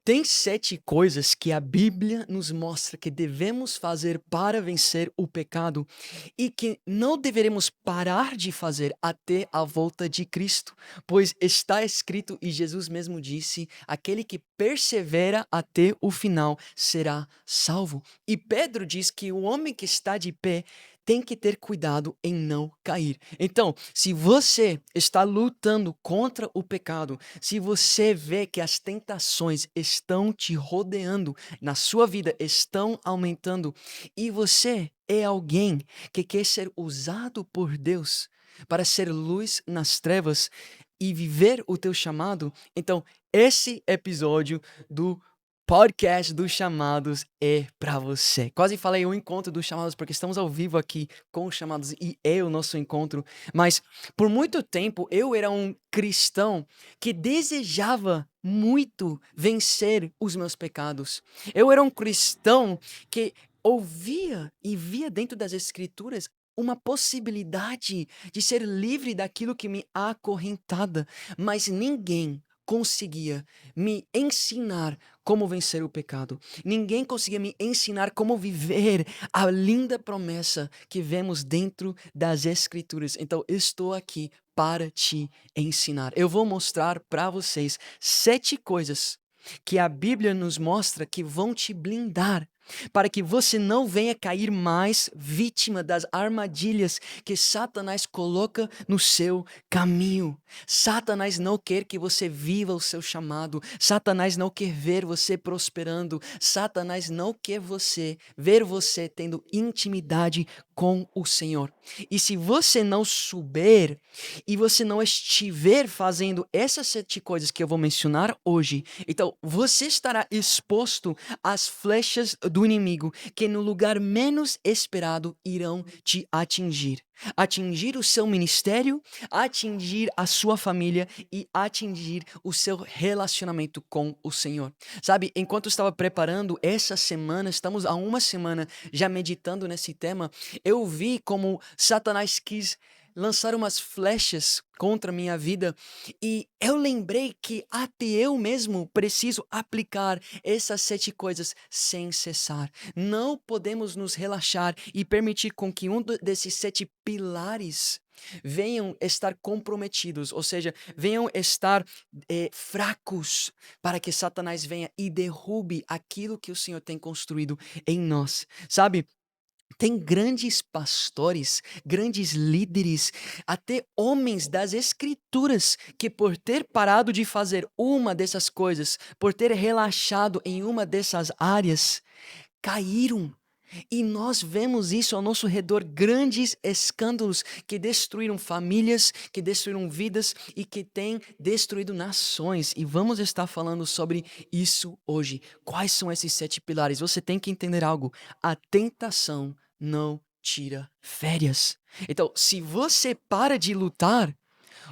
Tem 7 coisas que a Bíblia nos mostra que devemos fazer para vencer o pecado e que não deveremos parar de fazer até a volta de Cristo, pois está escrito e Jesus mesmo disse: aquele que persevera até o final será salvo. E Pedro diz que o homem que está de pé tem que ter cuidado em não cair. Então, se você está lutando contra o pecado, se você vê que as tentações estão te rodeando na sua vida, estão aumentando, e você é alguém que quer ser usado por Deus para ser luz nas trevas e viver o teu chamado, então esse episódio do podcast dos chamados é para você. Quase falei o encontro dos chamados porque estamos ao vivo aqui com os chamados e é o nosso encontro, mas por muito tempo eu era um cristão que desejava muito vencer os meus pecados. Eu era um cristão que ouvia e via dentro das escrituras uma possibilidade de ser livre daquilo que me acorrentada, mas ninguém conseguia me ensinar como vencer o pecado. Ninguém conseguia me ensinar como viver a linda promessa que vemos dentro das escrituras. Então, eu estou aqui para te ensinar. Eu vou mostrar para vocês 7 coisas que a Bíblia nos mostra que vão te blindar para que você não venha cair mais vítima das armadilhas que Satanás coloca no seu caminho. Satanás não quer que você viva o seu chamado. Satanás não quer ver você prosperando. Satanás não quer ver você tendo intimidade com o Senhor. E se você não souber e você não estiver fazendo essas 7 coisas que eu vou mencionar hoje, então você estará exposto às flechas do inimigo que no lugar menos esperado irão te atingir. Atingir o seu ministério, atingir a sua família e atingir o seu relacionamento com o Senhor. Sabe, enquanto eu estava preparando essa semana, estamos há uma semana já meditando nesse tema, eu vi como Satanás quis lançar umas flechas contra a minha vida e eu lembrei que até eu mesmo preciso aplicar essas 7 coisas sem cessar. Não podemos nos relaxar e permitir com que desses 7 pilares venham estar comprometidos, ou seja, venham estar fracos para que Satanás venha e derrube aquilo que o Senhor tem construído em nós. Sabe? Tem grandes pastores, grandes líderes, até homens das escrituras que por ter parado de fazer uma dessas coisas, por ter relaxado em uma dessas áreas, caíram. E nós vemos isso ao nosso redor, grandes escândalos que destruíram famílias, que destruíram vidas e que têm destruído nações. E vamos estar falando sobre isso hoje. Quais são esses 7 pilares? Você tem que entender algo. A tentação não tira férias. Então, se você para de lutar,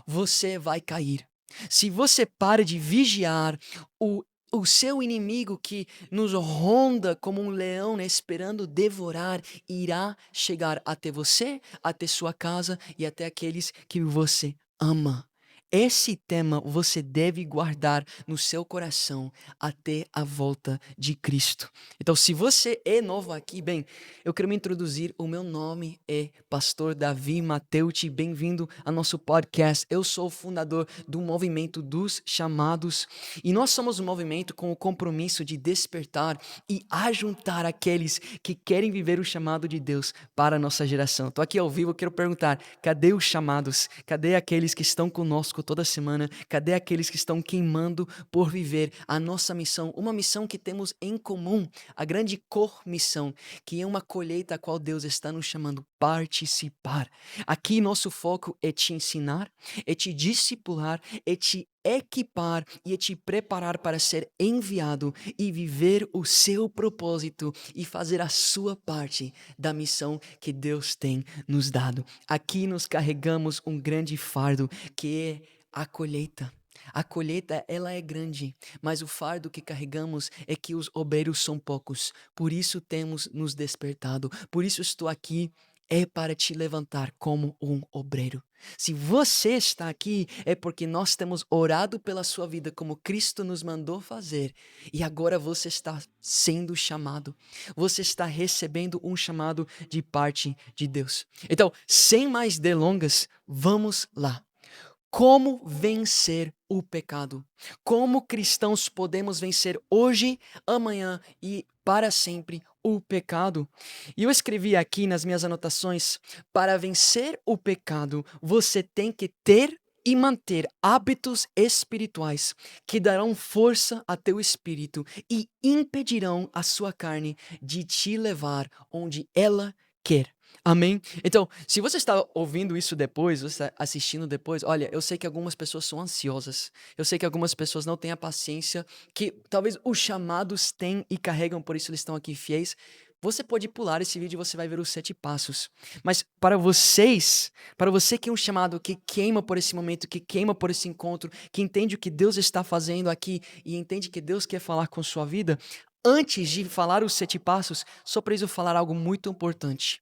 você vai cair. Se você para de vigiar, o, o seu inimigo que nos ronda como um leão esperando devorar, irá chegar até você, até sua casa e até aqueles que você ama. Esse tema você deve guardar no seu coração até a volta de Cristo. Então, se você é novo aqui, bem, eu quero me introduzir. O meu nome é Pastor Davi Mateucci. Bem-vindo ao nosso podcast. Eu sou o fundador do Movimento dos Chamados e nós somos um movimento com o compromisso de despertar e ajuntar aqueles que querem viver o chamado de Deus para a nossa geração. Estou aqui ao vivo, eu quero perguntar: cadê os chamados? Cadê aqueles que estão conosco toda semana? Cadê aqueles que estão queimando por viver a nossa missão? Uma missão que temos em comum, a grande comissão, que é uma colheita a qual Deus está nos chamando participar. Aqui nosso foco é te ensinar, é te discipular, é te equipar e é te preparar para ser enviado e viver o seu propósito e fazer a sua parte da missão que Deus tem nos dado. Aqui nos carregamos um grande fardo que é a colheita. A colheita, ela é grande, mas o fardo que carregamos é que os obreiros são poucos. Por isso temos nos despertado. Por isso estou aqui é para te levantar como um obreiro. Se você está aqui, é porque nós temos orado pela sua vida como Cristo nos mandou fazer, e agora você está sendo chamado. Você está recebendo um chamado de parte de Deus. Então, sem mais delongas, vamos lá. Como vencer o pecado? Como cristãos podemos vencer hoje, amanhã e para sempre o pecado? E eu escrevi aqui nas minhas anotações: para vencer o pecado, você tem que ter e manter hábitos espirituais que darão força a teu espírito e impedirão a sua carne de te levar onde ela quer. Amém? Então, se você está ouvindo isso depois, você está assistindo depois, olha, eu sei que algumas pessoas são ansiosas, eu sei que algumas pessoas não têm a paciência que talvez os chamados têm e carregam, por isso eles estão aqui fiéis. Você pode pular esse vídeo e você vai ver os 7 passos. Mas para vocês, para você que é um chamado, que queima por esse momento, que queima por esse encontro, que entende o que Deus está fazendo aqui e entende que Deus quer falar com sua vida, antes de falar os 7 passos, só preciso falar algo muito importante.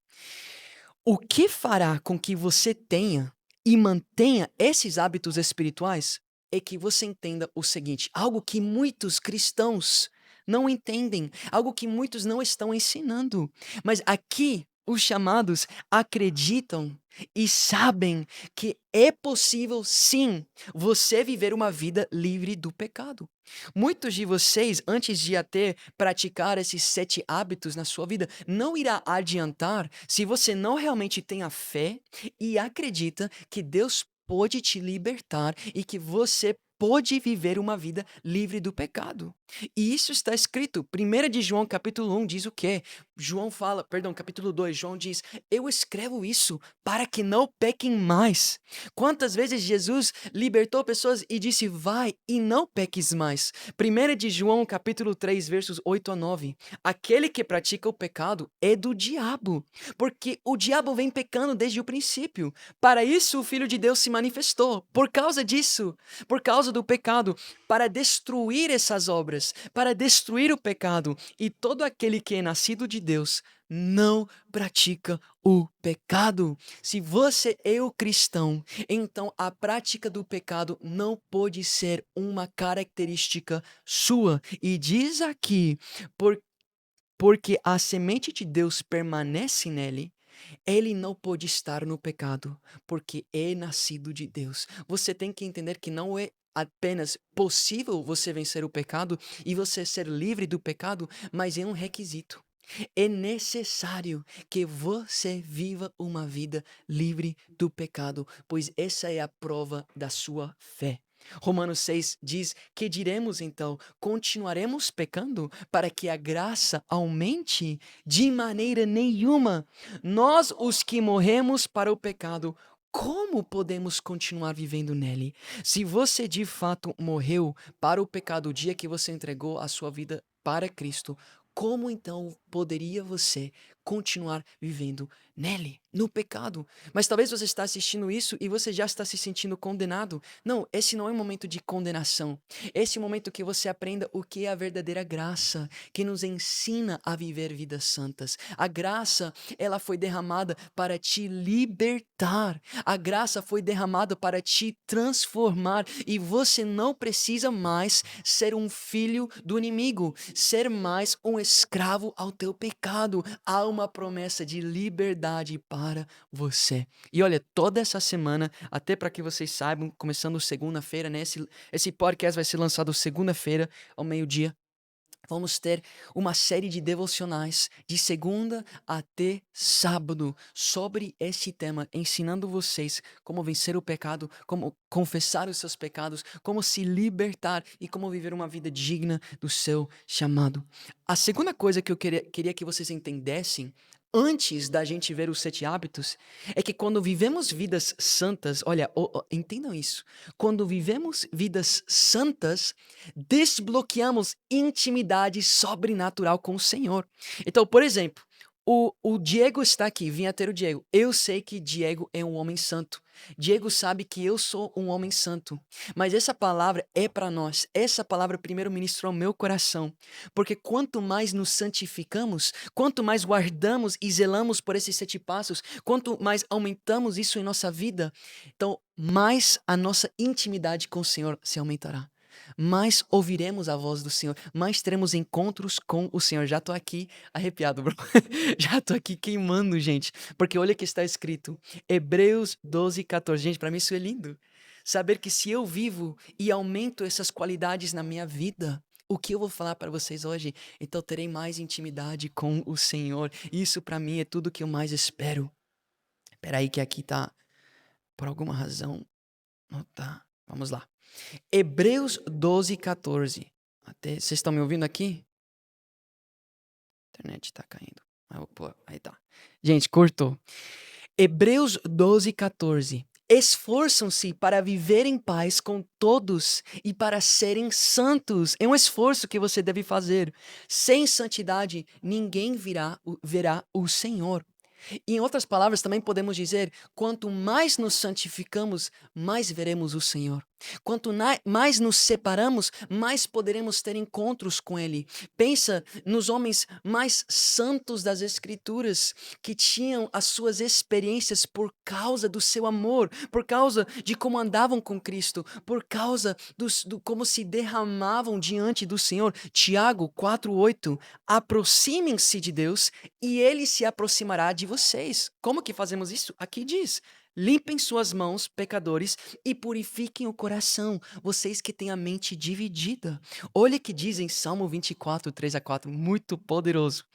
O que fará com que você tenha e mantenha esses hábitos espirituais é que você entenda o seguinte: algo que muitos cristãos não entendem, algo que muitos não estão ensinando. Mas aqui os chamados acreditam e sabem que é possível sim você viver uma vida livre do pecado. Muitos de vocês, antes de até praticar esses 7 hábitos na sua vida, não irá adiantar se você não realmente tem a fé e acredita que Deus pode te libertar e que você pode viver uma vida livre do pecado. E isso está escrito. 1 de João, capítulo 1, diz o quê? João fala, perdão, capítulo 2, João diz: eu escrevo isso para que não pequem mais. Quantas vezes Jesus libertou pessoas e disse: vai e não peques mais. 1 de João, capítulo 3, versos 8 a 9. Aquele que pratica o pecado é do diabo, porque o diabo vem pecando desde o princípio. Para isso o Filho de Deus se manifestou, por causa disso, por causa do pecado, para destruir essas obras, para destruir o pecado. E todo aquele que é nascido de Deus não pratica o pecado. Se você é o cristão, então a prática do pecado não pode ser uma característica sua. E diz aqui, por, porque a semente de Deus permanece nele, ele não pode estar no pecado, porque é nascido de Deus. Você tem que entender que não é apenas possível você vencer o pecado e você ser livre do pecado, mas é um requisito. É necessário que você viva uma vida livre do pecado, pois essa é a prova da sua fé. Romanos 6 diz: que diremos então? Continuaremos pecando para que a graça aumente? De maneira nenhuma. Nós, os que morremos para o pecado, como podemos continuar vivendo nele? Se você de fato morreu para o pecado o dia que você entregou a sua vida para Cristo, como então poderia você continuar vivendo nele, no pecado? Mas talvez você está assistindo isso e você já está se sentindo condenado. Não, esse não é um momento de condenação. Esse é o momento que você aprenda o que é a verdadeira graça, que nos ensina a viver vidas santas. A graça, ela foi derramada para te libertar. A graça foi derramada para te transformar e você não precisa mais ser um filho do inimigo, ser mais um escravo ao teu pecado. Há uma promessa de liberdade para você. E olha, toda essa semana, até para que vocês saibam, começando segunda-feira, né? Esse podcast vai ser lançado segunda-feira ao meio-dia. Vamos ter uma série de devocionais de segunda até sábado sobre esse tema, ensinando vocês como vencer o pecado, como confessar os seus pecados, como se libertar e como viver uma vida digna do seu chamado. A segunda coisa que eu queria que vocês entendessem antes da gente ver os 7 hábitos é que quando vivemos vidas santas, olha, entendam isso, quando vivemos vidas santas, desbloqueamos intimidade sobrenatural com o Senhor. Então, por exemplo, O Diego está aqui, vinheteiro Diego. Eu sei que Diego é um homem santo. Diego sabe que eu sou um homem santo. Mas essa palavra é para nós. Essa palavra primeiro ministrou ao meu coração. Porque quanto mais nos santificamos, quanto mais guardamos e zelamos por esses 7 passos, quanto mais aumentamos isso em nossa vida, então mais a nossa intimidade com o Senhor se aumentará. Mais ouviremos a voz do Senhor, mais teremos encontros com o Senhor. Já tô aqui arrepiado, bro. Já tô aqui queimando, gente. Porque olha que está escrito, Hebreus 12:14. Gente, para mim isso é lindo. Saber que se eu vivo e aumento essas qualidades na minha vida, o que eu vou falar para vocês hoje? Então terei mais intimidade com o Senhor. Isso para mim é tudo que eu mais espero. Espera aí que aqui tá, por alguma razão, não tá. Vamos lá. Hebreus 12:14. Até, vocês estão me ouvindo aqui? A internet tá caindo. Pô, aí tá. Gente, cortou. Hebreus 12:14. Esforçam-se para viver em paz com todos e para serem santos. É um esforço que você deve fazer. Sem santidade, ninguém verá o Senhor. Em outras palavras, também podemos dizer: quanto mais nos santificamos, mais veremos o Senhor. Quanto mais nos separamos, mais poderemos ter encontros com Ele. Pensa nos homens mais santos das Escrituras, que tinham as suas experiências por causa do seu amor, por causa de como andavam com Cristo, por causa do como se derramavam diante do Senhor. Tiago 4:8. Aproximem-se de Deus e Ele se aproximará de vocês. Como que fazemos isso? Aqui diz: limpem suas mãos, pecadores, e purifiquem o coração, vocês que têm a mente dividida. Olha que diz em Salmo 24, 3-4, muito poderoso.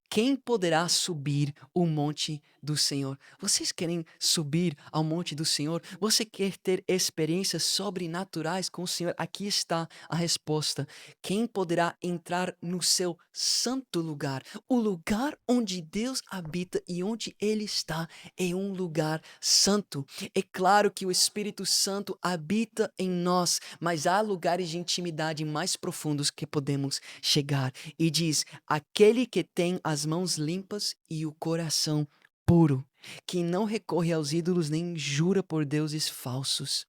Quem poderá subir o monte do Senhor? Vocês querem subir ao monte do Senhor? Você quer ter experiências sobrenaturais com o Senhor? Aqui está a resposta. Quem poderá entrar no seu santo lugar? O lugar onde Deus habita e onde Ele está é um lugar santo. É claro que o Espírito Santo habita em nós, mas há lugares de intimidade mais profundos que podemos chegar. E diz: aquele que tem as mãos limpas e o coração puro, que não recorre aos ídolos nem jura por deuses falsos.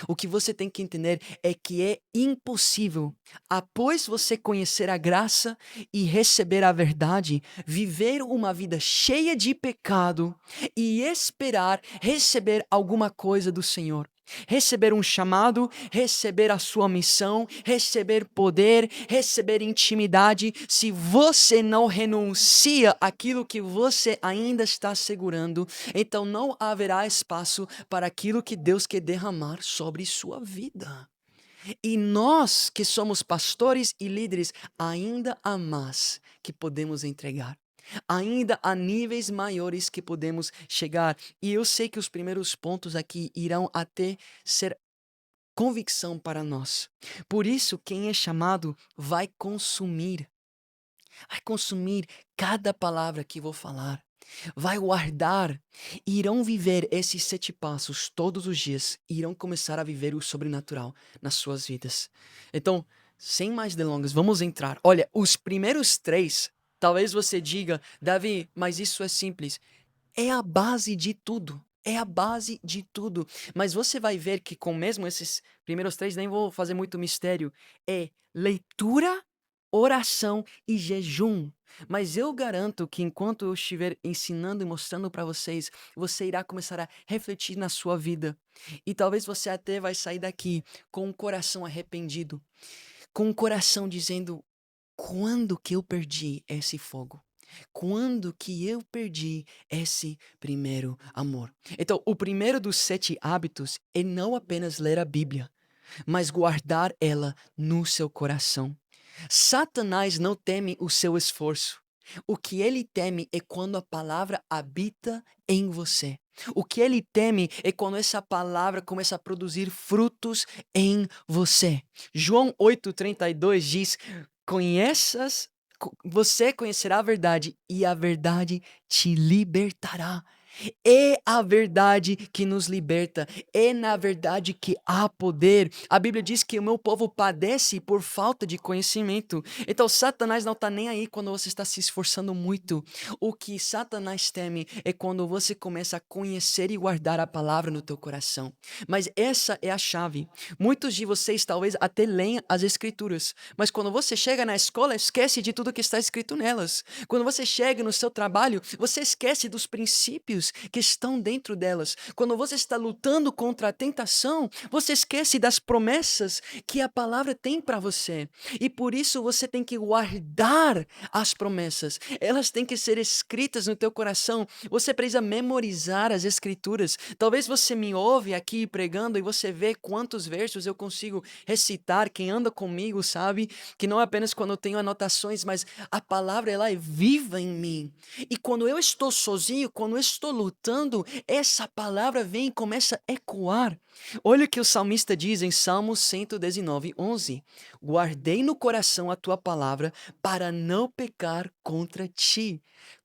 O que você tem que entender é que é impossível, após você conhecer a graça e receber a verdade, viver uma vida cheia de pecado e esperar receber alguma coisa do Senhor. Receber um chamado, receber a sua missão, receber poder, receber intimidade, se você não renuncia àquilo que você ainda está segurando, então não haverá espaço para aquilo que Deus quer derramar sobre sua vida. E nós que somos pastores e líderes, ainda há mais que podemos entregar. Ainda há níveis maiores que podemos chegar. E eu sei que os primeiros pontos aqui irão até ser convicção para nós. Por isso, quem é chamado vai consumir cada palavra que vou falar, vai guardar, irão viver esses 7 passos todos os dias, irão começar a viver o sobrenatural nas suas vidas. Então, sem mais delongas, vamos entrar. Olha, os primeiros 3, talvez você diga: Davi, mas isso é simples. É a base de tudo. É a base de tudo. Mas você vai ver que com mesmo esses primeiros 3, nem vou fazer muito mistério, é leitura, oração e jejum. Mas eu garanto que enquanto eu estiver ensinando e mostrando para vocês, você irá começar a refletir na sua vida. E talvez você até vai sair daqui com um coração arrependido, com um coração dizendo: quando que eu perdi esse fogo? Quando que eu perdi esse primeiro amor? Então, o primeiro dos 7 hábitos é não apenas ler a Bíblia, mas guardar ela no seu coração. Satanás não teme o seu esforço. O que ele teme é quando a palavra habita em você. O que ele teme é quando essa palavra começa a produzir frutos em você. João 8:32 diz: você conhecerá a verdade e a verdade te libertará. É a verdade que nos liberta, é na verdade que há poder. A Bíblia diz que o meu povo padece por falta de conhecimento. Então, Satanás não está nem aí quando você está se esforçando muito. O que Satanás teme é quando você começa a conhecer e guardar a palavra no teu coração. Mas essa é a chave. Muitos de vocês talvez até leem as Escrituras, mas quando você chega na escola, esquece de tudo que está escrito nelas. Quando você chega no seu trabalho, você esquece dos princípios que estão dentro delas. Quando você está lutando contra a tentação, você esquece das promessas que a palavra tem para você. E por isso você tem que guardar as promessas. Elas têm que ser escritas no teu coração. Você precisa memorizar as escrituras. Talvez você me ouve aqui pregando e você vê quantos versos eu consigo recitar. Quem anda comigo sabe que não apenas quando eu tenho anotações, mas a palavra ela é viva em mim. E quando eu estou sozinho, quando eu estou lutando, essa palavra vem e começa a ecoar. Olha o que o salmista diz em Salmos 119, 11. Guardei no coração a tua palavra para não pecar contra ti.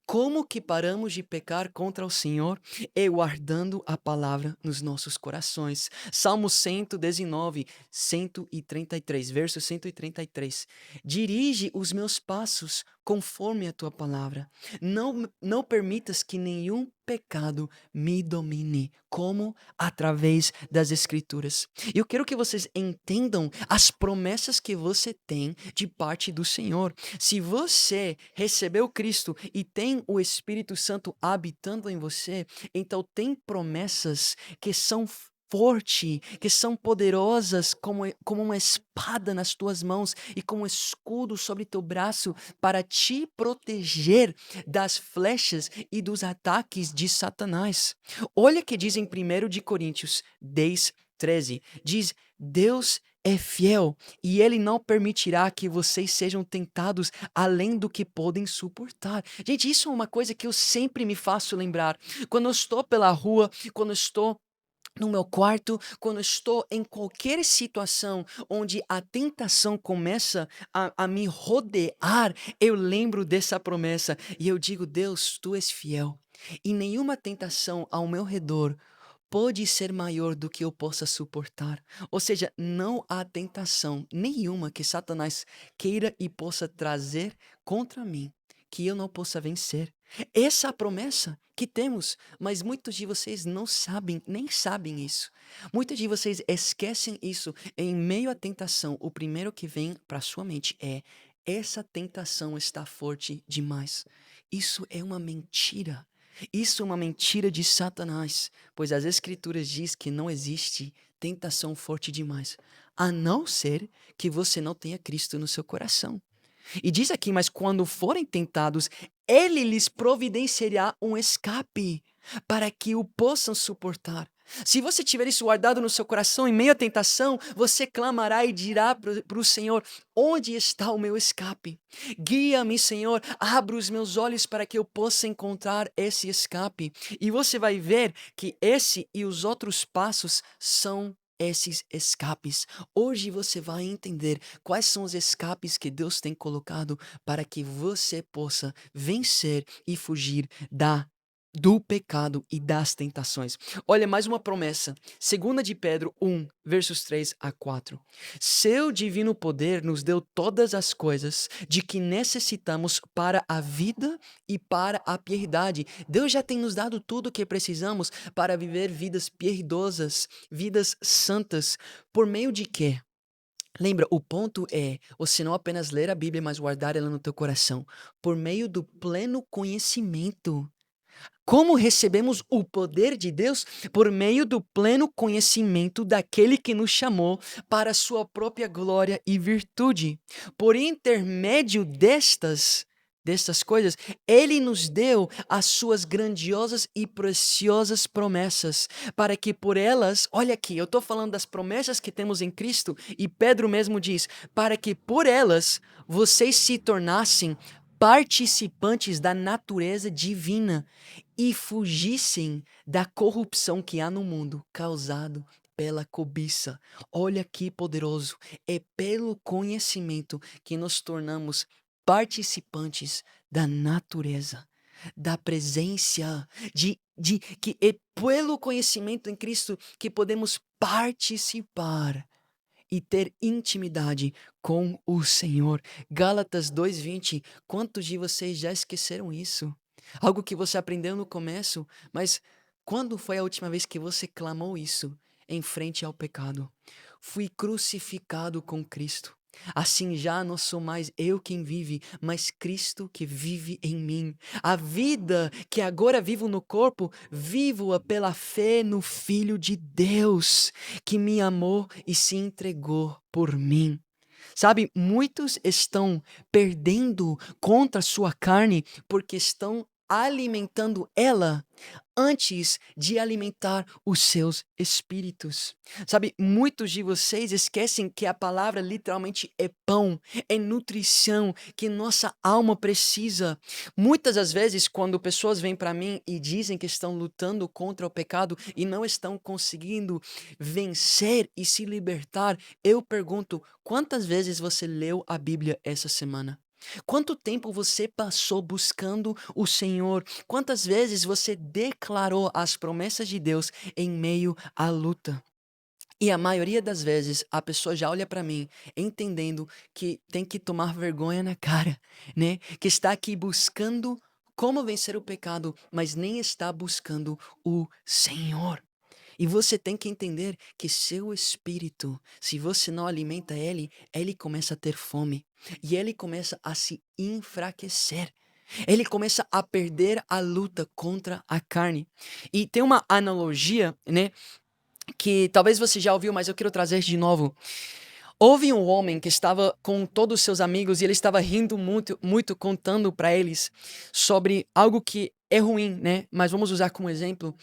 Como que paramos de pecar contra o Senhor? É guardando a palavra nos nossos corações. Salmo 119, 133, verso 133. Dirige os meus passos conforme a tua palavra. Não permitas que nenhum pecado me domine, como através das Escrituras. Eu quero que vocês entendam as promessas que você tem de parte do Senhor. Se você recebeu Cristo e tem o Espírito Santo habitando em você, então tem promessas que são fortes, que são poderosas como uma espada nas tuas mãos e como um escudo sobre teu braço para te proteger das flechas e dos ataques de Satanás. Olha que diz em 1 de Coríntios 10, 13. Diz, Deus é fiel e ele não permitirá que vocês sejam tentados além do que podem suportar. Gente, isso é uma coisa que eu sempre me faço lembrar. Quando eu estou pela rua, quando eu estou no meu quarto, quando eu estou em qualquer situação onde a tentação começa a me rodear, eu lembro dessa promessa e eu digo, Deus, tu és fiel. E nenhuma tentação ao meu redor pode ser maior do que eu possa suportar. Ou seja, não há tentação nenhuma que Satanás queira e possa trazer contra mim que eu não possa vencer. Essa é a promessa que temos, mas muitos de vocês não sabem, nem sabem isso. Muitos de vocês esquecem isso. Em meio à tentação, o primeiro que vem para sua mente é: essa tentação está forte demais. Isso é uma mentira. Isso é uma mentira de Satanás, pois as Escrituras diz que não existe tentação forte demais, a não ser que você não tenha Cristo no seu coração. E diz aqui, mas quando forem tentados, ele lhes providenciará um escape para que o possam suportar. Se você tiver isso guardado no seu coração em meio à tentação, você clamará e dirá para o Senhor: onde está o meu escape? Guia-me, Senhor, abra os meus olhos para que eu possa encontrar esse escape. E você vai ver que esse e os outros passos são esses escapes. Hoje você vai entender quais são os escapes que Deus tem colocado para que você possa vencer e fugir do pecado e das tentações. Olha, mais uma promessa. 2 de Pedro 1, versos 3 a 4. Seu divino poder nos deu todas as coisas de que necessitamos para a vida e para a piedade. Deus já tem nos dado tudo o que precisamos para viver vidas piedosas, vidas santas. Por meio de quê? Lembra, o ponto é você não apenas ler a Bíblia, mas guardar ela no teu coração. Por meio do pleno conhecimento. Como recebemos o poder de Deus? Por meio do pleno conhecimento daquele que nos chamou para a sua própria glória e virtude. Por intermédio destas coisas, ele nos deu as suas grandiosas e preciosas promessas, para que por elas, olha aqui, eu estou falando das promessas que temos em Cristo, e Pedro mesmo diz, para que por elas vocês se tornassem participantes da natureza divina e fugissem da corrupção que há no mundo causado pela cobiça. Olha que poderoso! É pelo conhecimento que nos tornamos participantes da natureza. da presença, de que é pelo conhecimento em Cristo que podemos participar e ter intimidade com o Senhor. Gálatas 2:20. Quantos de vocês já esqueceram isso? Algo que você aprendeu no começo, mas quando foi a última vez que você clamou isso em frente ao pecado? Fui crucificado com Cristo. Assim já não sou mais eu quem vive, mas Cristo que vive em mim. A vida que agora vivo no corpo, vivo-a pela fé no Filho de Deus, que me amou e se entregou por mim. Sabe, muitos estão perdendo contra a sua carne porque estão alimentando ela antes de alimentar os seus espíritos. Sabe, muitos de vocês esquecem que a palavra literalmente é pão, é nutrição que nossa alma precisa. Muitas das vezes, quando pessoas vêm para mim e dizem que estão lutando contra o pecado e não estão conseguindo vencer e se libertar, eu pergunto: quantas vezes você leu a Bíblia essa semana? Quanto tempo você passou buscando o Senhor? Quantas vezes você declarou as promessas de Deus em meio à luta? E a maioria das vezes a pessoa já olha para mim entendendo que tem que tomar vergonha na cara, né? Que está aqui buscando como vencer o pecado, mas nem está buscando o Senhor. E você tem que entender que seu espírito, se você não alimenta ele começa a ter fome e ele começa a se enfraquecer. Ele começa a perder a luta contra a carne. E tem uma analogia, né, que talvez você já ouviu, mas eu quero trazer de novo. Houve um homem que estava com todos os seus amigos e ele estava rindo muito, muito contando para eles sobre algo que é ruim, né? Mas vamos usar como exemplo.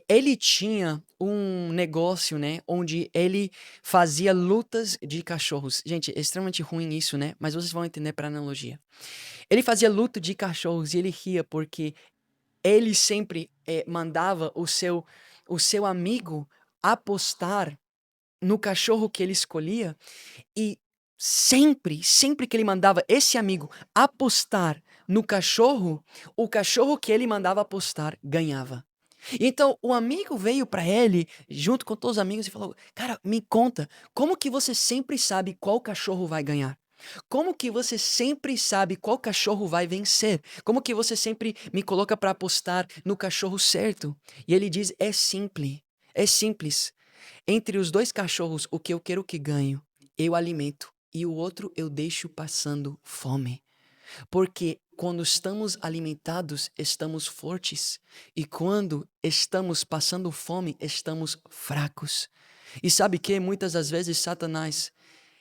Ele tinha um negócio, né, onde ele fazia lutas de cachorros. Gente, é extremamente ruim isso, né? Mas vocês vão entender para analogia. Ele fazia luta de cachorros e ele ria porque ele sempre mandava o seu amigo apostar no cachorro que ele escolhia e sempre que ele mandava esse amigo apostar no cachorro, o cachorro que ele mandava apostar ganhava. Então o amigo veio pra ele, junto com todos os amigos, e falou: Cara, me conta, como que você sempre sabe qual cachorro vai ganhar? Como que você sempre sabe qual cachorro vai vencer? Como que você sempre me coloca pra apostar no cachorro certo? E ele diz: É simples, é simples. Entre os dois cachorros, o que eu quero que ganhe, eu alimento, e o outro eu deixo passando fome. Porque quando estamos alimentados, estamos fortes. E quando estamos passando fome, estamos fracos. E sabe que muitas das vezes Satanás,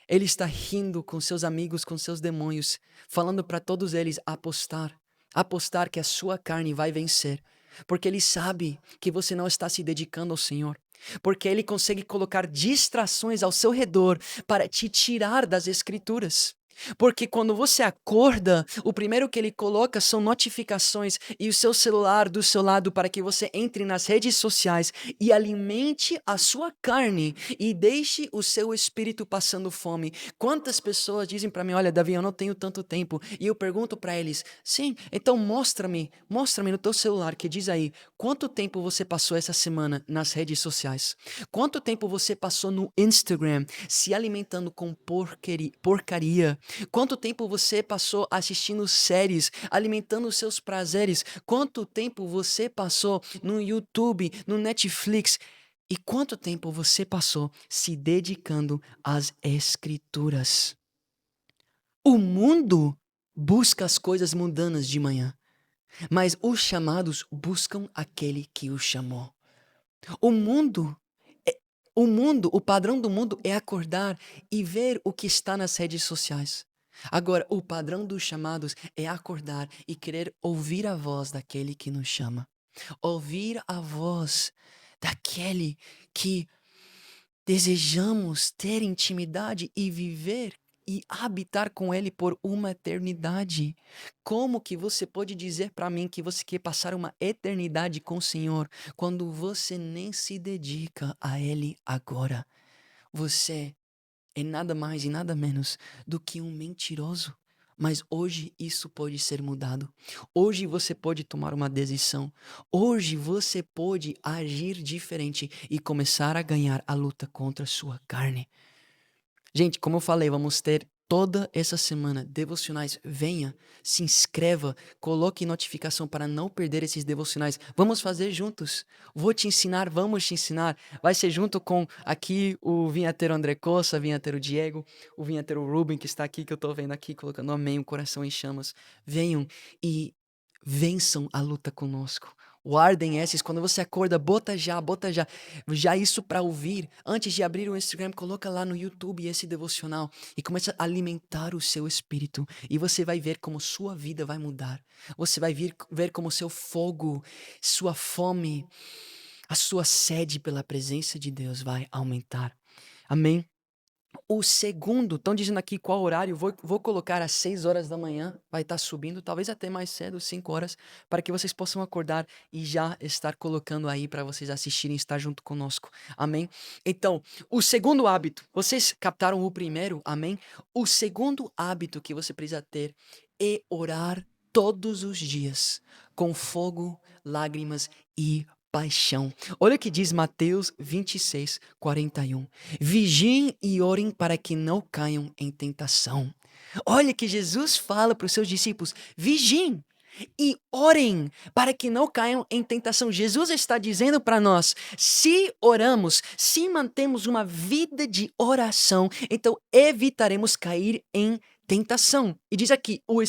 ele está rindo com seus amigos, com seus demônios, falando para todos eles apostar. Apostar que a sua carne vai vencer. Porque ele sabe que você não está se dedicando ao Senhor. Porque ele consegue colocar distrações ao seu redor para te tirar das escrituras. Porque quando você acorda, o primeiro que ele coloca são notificações e o seu celular do seu lado para que você entre nas redes sociais e alimente a sua carne e deixe o seu espírito passando fome. Quantas pessoas dizem para mim: Olha, Davi, eu não tenho tanto tempo. E eu pergunto para eles: Sim, então mostra-me no teu celular que diz aí, quanto tempo você passou essa semana nas redes sociais? Quanto tempo você passou no Instagram se alimentando com porcaria? Quanto tempo você passou assistindo séries, alimentando os seus prazeres? Quanto tempo você passou no YouTube, no Netflix? E quanto tempo você passou se dedicando às escrituras? O mundo busca as coisas mundanas de manhã, mas os chamados buscam aquele que os chamou. O mundo é o padrão do mundo é acordar e ver o que está nas redes sociais. Agora, o padrão dos chamados é acordar e querer ouvir a voz daquele que nos chama. Ouvir a voz daquele que desejamos ter intimidade e viver e habitar com ele por uma eternidade. Como que você pode dizer para mim que você quer passar uma eternidade com o Senhor quando você nem se dedica a ele agora? Você é nada mais e nada menos do que um mentiroso. Mas hoje isso pode ser mudado. Hoje você pode tomar uma decisão. Hoje você pode agir diferente e começar a ganhar a luta contra a sua carne. Gente, como eu falei, vamos ter toda essa semana devocionais. Venha, se inscreva, coloque notificação para não perder esses devocionais. Vamos fazer juntos. Vou te ensinar, vamos te ensinar. Vai ser junto com aqui o vinhateiro André Costa, o vinhateiro Diego, o vinhateiro Ruben, que está aqui, que eu estou vendo aqui, colocando amém, o coração em chamas. Venham e vençam a luta conosco. Guardem esses, quando você acorda, bota já isso para ouvir. Antes de abrir o Instagram, coloca lá no YouTube esse devocional e começa a alimentar o seu espírito. E você vai ver como sua vida vai mudar. Você vai ver como seu fogo, sua fome, a sua sede pela presença de Deus vai aumentar. Amém? O segundo, estão dizendo aqui qual horário, vou colocar às 6 horas da manhã, vai estar subindo, talvez até mais cedo, 5 horas, para que vocês possam acordar e já estar colocando aí para vocês assistirem, estar junto conosco, amém? Então, o segundo hábito, vocês captaram o primeiro, amém? O segundo hábito que você precisa ter é orar todos os dias, com fogo, lágrimas e paixão. Olha o que diz Mateus 26:41. Vigiem e orem para que não caiam em tentação. Olha que Jesus fala para os seus discípulos: vigiem e orem para que não caiam em tentação. Jesus está dizendo para nós: se oramos, se mantemos uma vida de oração, então evitaremos cair em tentação. E diz aqui: o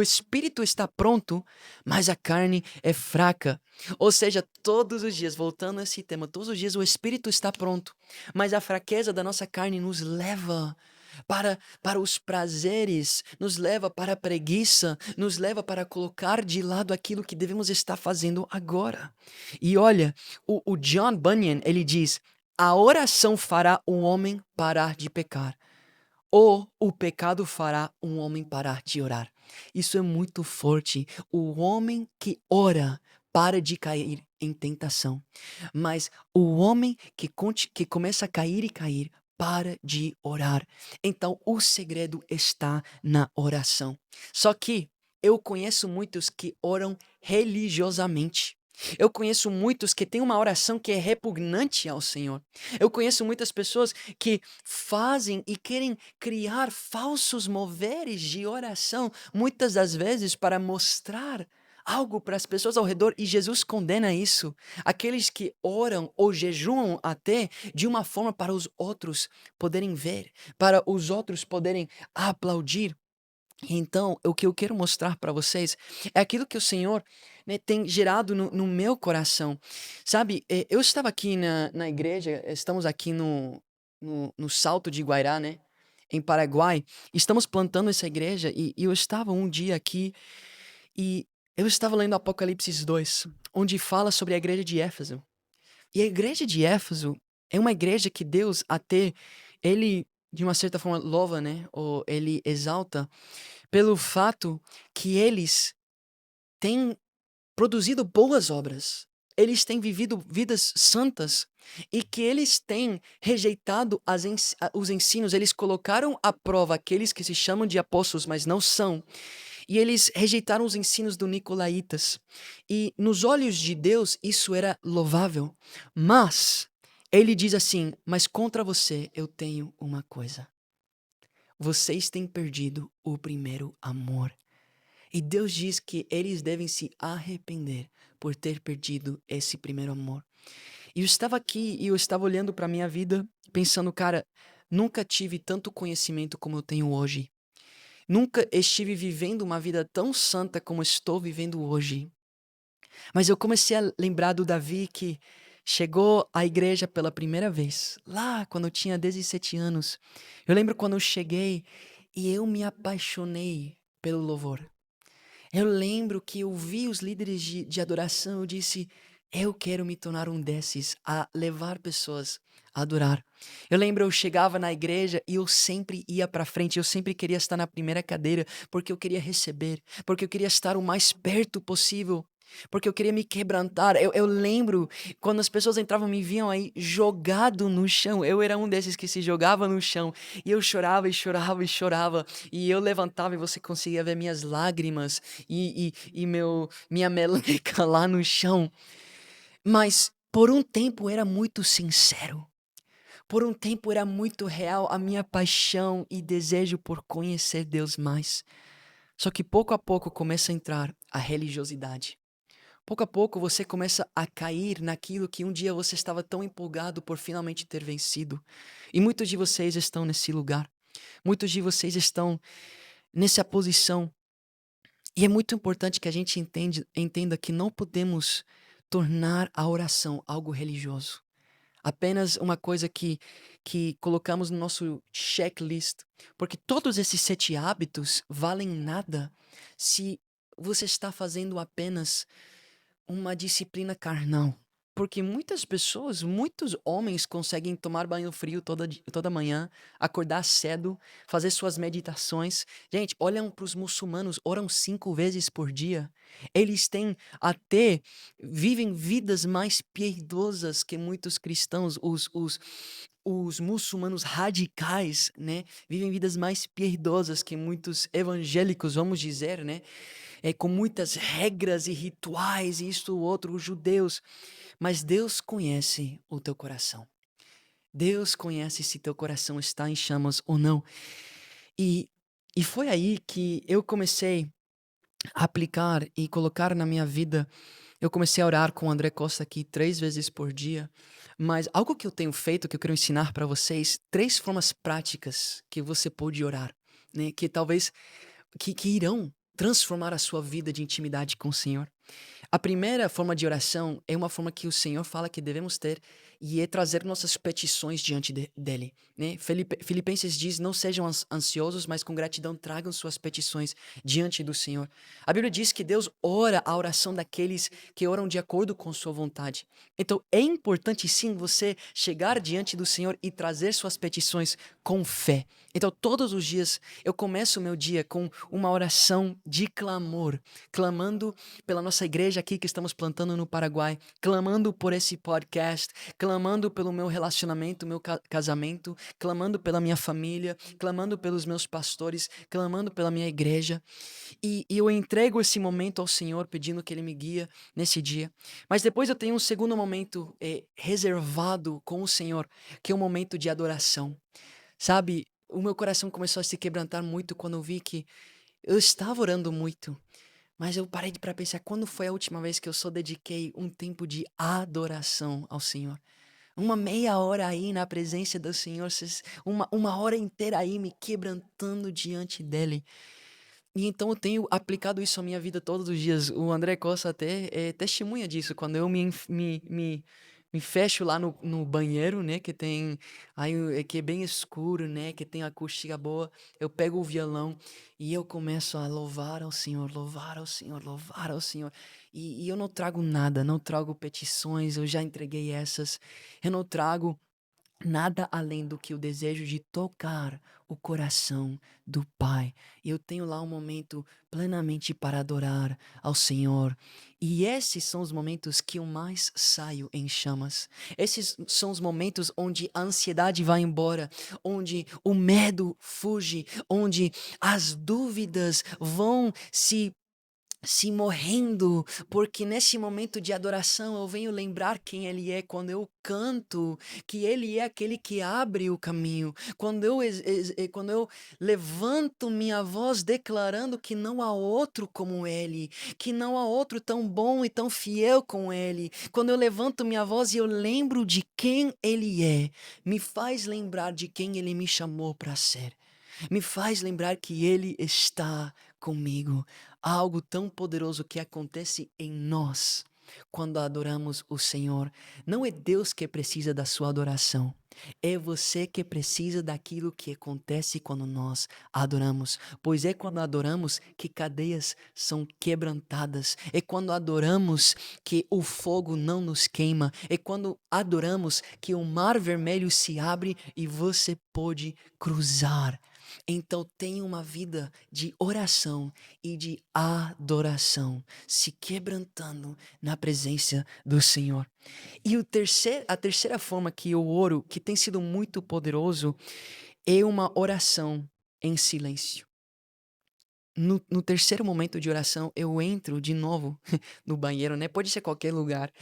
espírito está pronto, mas a carne é fraca. Ou seja, todos os dias, voltando a esse tema, todos os dias o espírito está pronto, mas a fraqueza da nossa carne nos leva para os prazeres, nos leva para a preguiça, nos leva para colocar de lado aquilo que devemos estar fazendo agora. E olha, o John Bunyan, ele diz: a oração fará um homem parar de pecar, ou o pecado fará um homem parar de orar. Isso é muito forte. O homem que ora para de cair em tentação, mas o homem que começa a cair e cair para de orar. Então o segredo está na oração. Só que eu conheço muitos que oram religiosamente. Eu conheço muitos que têm uma oração que é repugnante ao Senhor. Eu conheço muitas pessoas que fazem e querem criar falsos moveres de oração, muitas das vezes para mostrar algo para as pessoas ao redor, e Jesus condena isso. Aqueles que oram ou jejuam até de uma forma para os outros poderem ver, para os outros poderem aplaudir. Então, o que eu quero mostrar para vocês é aquilo que o Senhor, né, tem gerado no meu coração. Sabe, eu estava aqui na igreja, estamos aqui no Salto de Guairá, né, em Paraguai. Estamos plantando essa igreja e eu estava um dia aqui e eu estava lendo Apocalipse 2, onde fala sobre a igreja de Éfeso. E a igreja de Éfeso é uma igreja que Deus até, ele, de uma certa forma, louva, né, ou ele exalta pelo fato que eles têm produzido boas obras. Eles têm vivido vidas santas e que eles têm rejeitado os ensinos. Eles colocaram à prova aqueles que se chamam de apóstolos, mas não são. E eles rejeitaram os ensinos do Nicolaítas. E nos olhos de Deus isso era louvável. Mas ele diz assim: mas contra você eu tenho uma coisa. Vocês têm perdido o primeiro amor. E Deus diz que eles devem se arrepender por ter perdido esse primeiro amor. E eu estava aqui e eu estava olhando para minha vida, pensando, cara, nunca tive tanto conhecimento como eu tenho hoje. Nunca estive vivendo uma vida tão santa como estou vivendo hoje. Mas eu comecei a lembrar do Davi que chegou à igreja pela primeira vez, lá quando eu tinha 17 anos. Eu lembro quando eu cheguei e eu me apaixonei pelo louvor. Eu lembro que eu vi os líderes de adoração, eu disse: eu quero me tornar um desses, a levar pessoas a adorar. Eu lembro, eu chegava na igreja e eu sempre ia para frente, eu sempre queria estar na primeira cadeira, porque eu queria receber, porque eu queria estar o mais perto possível. porque eu queria me quebrantar. Eu lembro quando as pessoas entravam, me viam aí jogado no chão. Eu era um desses que se jogava no chão e eu chorava e chorava e chorava. E eu levantava e você conseguia ver minhas lágrimas e minha meleca lá no chão. Mas por um tempo era muito sincero. Por um tempo era muito real a minha paixão e desejo por conhecer Deus mais. Só que pouco a pouco começa a entrar a religiosidade. Pouco a pouco você começa a cair naquilo que um dia você estava tão empolgado por finalmente ter vencido. E muitos de vocês estão nesse lugar. Muitos de vocês estão nessa posição. E é muito importante que a gente entenda que não podemos tornar a oração algo religioso. Apenas uma coisa que colocamos no nosso checklist. Porque todos esses 7 hábitos valem nada se você está fazendo apenas uma disciplina carnal. Porque muitas pessoas, muitos homens conseguem tomar banho frio toda manhã, acordar cedo, fazer suas meditações. Gente, olham para os muçulmanos, oram 5 vezes por dia. Eles têm até, vivem vidas mais piedosas que muitos cristãos. Os muçulmanos radicais, né? Vivem vidas mais piedosas que muitos evangélicos, vamos dizer, né? Com muitas regras e rituais, e isto, o outro, os judeus. Mas Deus conhece o teu coração. Deus conhece se teu coração está em chamas ou não. E, e foi aí que eu comecei a aplicar e colocar na minha vida. Eu comecei a orar com o André Costa aqui 3 vezes por dia. Mas algo que eu tenho feito, que eu quero ensinar para vocês, 3 formas práticas que você pode orar, né? Que talvez que irão transformar a sua vida de intimidade com o Senhor. A primeira forma de oração é uma forma que o Senhor fala que devemos ter e é trazer nossas petições diante dele, né? Filipenses diz: não sejam ansiosos, mas com gratidão tragam suas petições diante do Senhor. A Bíblia diz que Deus ora a oração daqueles que oram de acordo com sua vontade. Então é importante sim você chegar diante do Senhor e trazer suas petições com fé. Então todos os dias eu começo o meu dia com uma oração de clamor, clamando pela nossa igreja aqui que estamos plantando no Paraguai, clamando por esse podcast, clamando pelo meu relacionamento, meu casamento, clamando pela minha família, clamando pelos meus pastores, clamando pela minha igreja. E eu entrego esse momento ao Senhor, pedindo que Ele me guie nesse dia. Mas depois eu tenho um segundo momento reservado com o Senhor, que é um momento de adoração. Sabe, o meu coração começou a se quebrantar muito quando eu vi que eu estava orando muito. Mas eu parei para pensar, quando foi a última vez que eu só dediquei um tempo de adoração ao Senhor? Uma meia hora aí na presença do Senhor, uma hora inteira aí me quebrantando diante dEle. E então eu tenho aplicado isso à minha vida todos os dias. O André Costa até é testemunha disso. Quando eu me fecho lá no banheiro, né, que tem aí que é bem escuro, né, que tem acústica boa, eu pego o violão e eu começo a louvar ao Senhor, louvar ao Senhor, louvar ao Senhor. E eu não trago nada, não trago petições, eu já entreguei essas. Eu não trago nada além do que o desejo de tocar o coração do Pai. Eu tenho lá um momento plenamente para adorar ao Senhor. E esses são os momentos que eu mais saio em chamas. Esses são os momentos onde a ansiedade vai embora, onde o medo fuge, onde as dúvidas vão se morrendo, porque nesse momento de adoração eu venho lembrar quem Ele é quando eu canto, que Ele é aquele que abre o caminho, quando eu levanto minha voz declarando que não há outro como Ele, que não há outro tão bom e tão fiel como Ele, quando eu levanto minha voz e eu lembro de quem Ele é, me faz lembrar de quem Ele me chamou para ser. Me faz lembrar que Ele está comigo. Algo tão poderoso que acontece em nós quando adoramos o Senhor. Não é Deus que precisa da sua adoração. É você que precisa daquilo que acontece quando nós adoramos. Pois é quando adoramos que cadeias são quebrantadas. É quando adoramos que o fogo não nos queima. É quando adoramos que o mar vermelho se abre e você pode cruzar. Então tenha uma vida de oração e de adoração, se quebrantando na presença do Senhor. E a terceira forma que eu oro, que tem sido muito poderoso, é uma oração em silêncio. No terceiro momento de oração, eu entro de novo no banheiro, né? Pode ser qualquer lugar,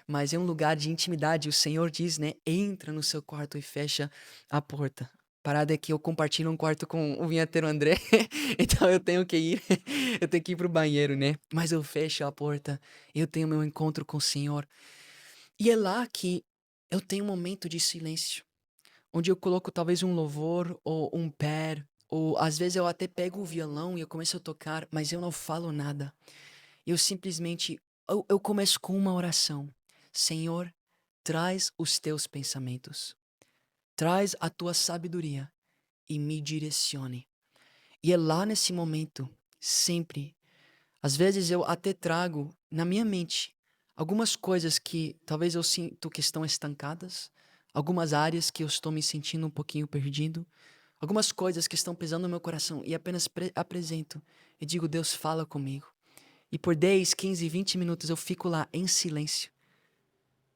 mas é um lugar de intimidade. O Senhor diz, né? Entra no seu quarto e fecha a porta. Parada é que eu compartilho um quarto com o vinheteiro André, então eu tenho que ir, eu tenho que ir pro banheiro, né? Mas eu fecho a porta, eu tenho meu encontro com o Senhor. E é lá que eu tenho um momento de silêncio, onde eu coloco talvez um louvor ou um pé, ou às vezes eu até pego o violão e eu começo a tocar, mas eu não falo nada. Eu simplesmente, eu começo com uma oração. Senhor, traz os teus pensamentos, traz a tua sabedoria e me direcione. E é lá nesse momento, sempre, às vezes eu até trago na minha mente algumas coisas que talvez eu sinto que estão estancadas, algumas áreas que eu estou me sentindo um pouquinho perdido, algumas coisas que estão pesando no meu coração e apenas apresento e digo, Deus, fala comigo. E por 10, 15, 20 minutos eu fico lá em silêncio,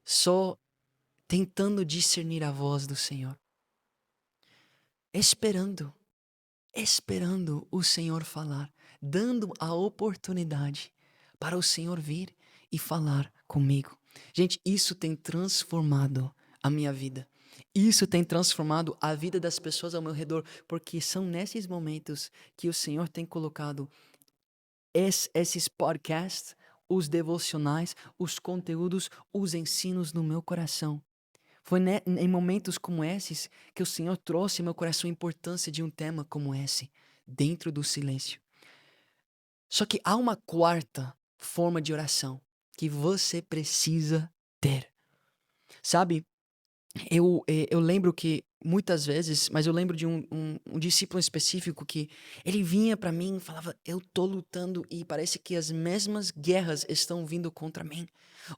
só tentando discernir a voz do Senhor, esperando, esperando o Senhor falar, dando a oportunidade para o Senhor vir e falar comigo. Gente, isso tem transformado a minha vida. Isso tem transformado a vida das pessoas ao meu redor, porque são nesses momentos que o Senhor tem colocado esses podcasts, os devocionais, os conteúdos, os ensinos no meu coração. Foi em momentos como esses que o Senhor trouxe ao meu coração a importância de um tema como esse, dentro do silêncio. Só que há uma quarta forma de oração que você precisa ter. Sabe, eu lembro que muitas vezes, mas eu lembro de um discípulo específico que ele vinha pra mim e falava: Eu tô lutando e parece que as mesmas guerras estão vindo contra mim,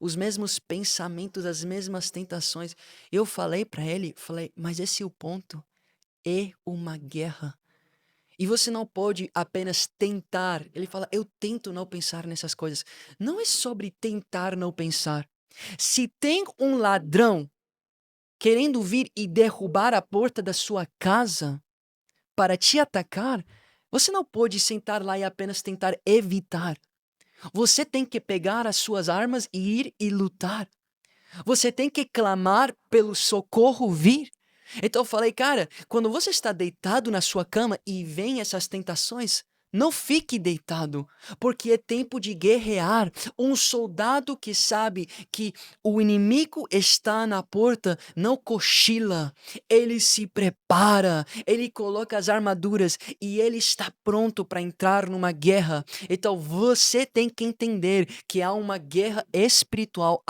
os mesmos pensamentos, as mesmas tentações. Eu falei pra ele, falei: Mas esse é o ponto, é uma guerra. E você não pode apenas tentar. Ele fala: Eu tento não pensar nessas coisas. Não é sobre tentar não pensar. Se tem um ladrão querendo vir e derrubar a porta da sua casa para te atacar, você não pode sentar lá e apenas tentar evitar. Você tem que pegar as suas armas e ir e lutar. Você tem que clamar pelo socorro vir. Então eu falei, cara, quando você está deitado na sua cama e vem essas tentações, não fique deitado, porque é tempo de guerrear. Um soldado que sabe que o inimigo está na porta não cochila, ele se prepara, ele coloca as armaduras e ele está pronto para entrar numa guerra. Então você tem que entender que há uma guerra espiritual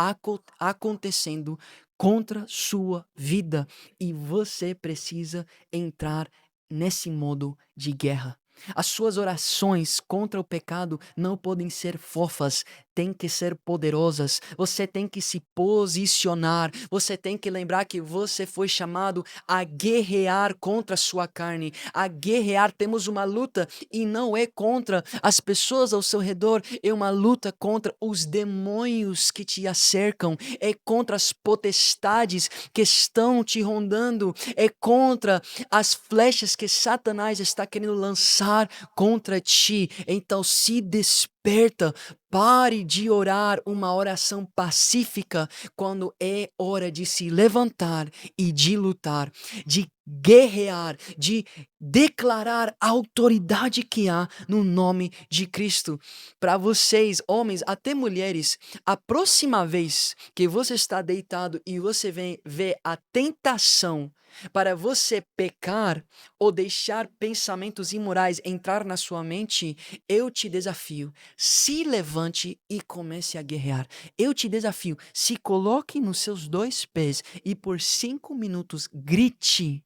acontecendo contra sua vida e você precisa entrar nesse modo de guerra. As suas orações contra o pecado não podem ser fofas, têm que ser poderosas. Você tem que se posicionar, você tem que lembrar que você foi chamado a guerrear contra a sua carne, a guerrear. Temos uma luta e não é contra as pessoas ao seu redor, é uma luta contra os demônios que te acercam, é contra as potestades que estão te rondando, é contra as flechas que Satanás está querendo lançar contra ti. Então se desperta, pare de orar uma oração pacífica quando é hora de se levantar e de lutar, de guerrear, de declarar a autoridade que há no nome de Cristo. Para vocês, homens, até mulheres, a próxima vez que você está deitado e você vem ver a tentação para você pecar ou deixar pensamentos imorais entrar na sua mente, eu te desafio, se levante e comece a guerrear. Eu te desafio, se coloque nos seus 2 pés e por 5 minutos grite,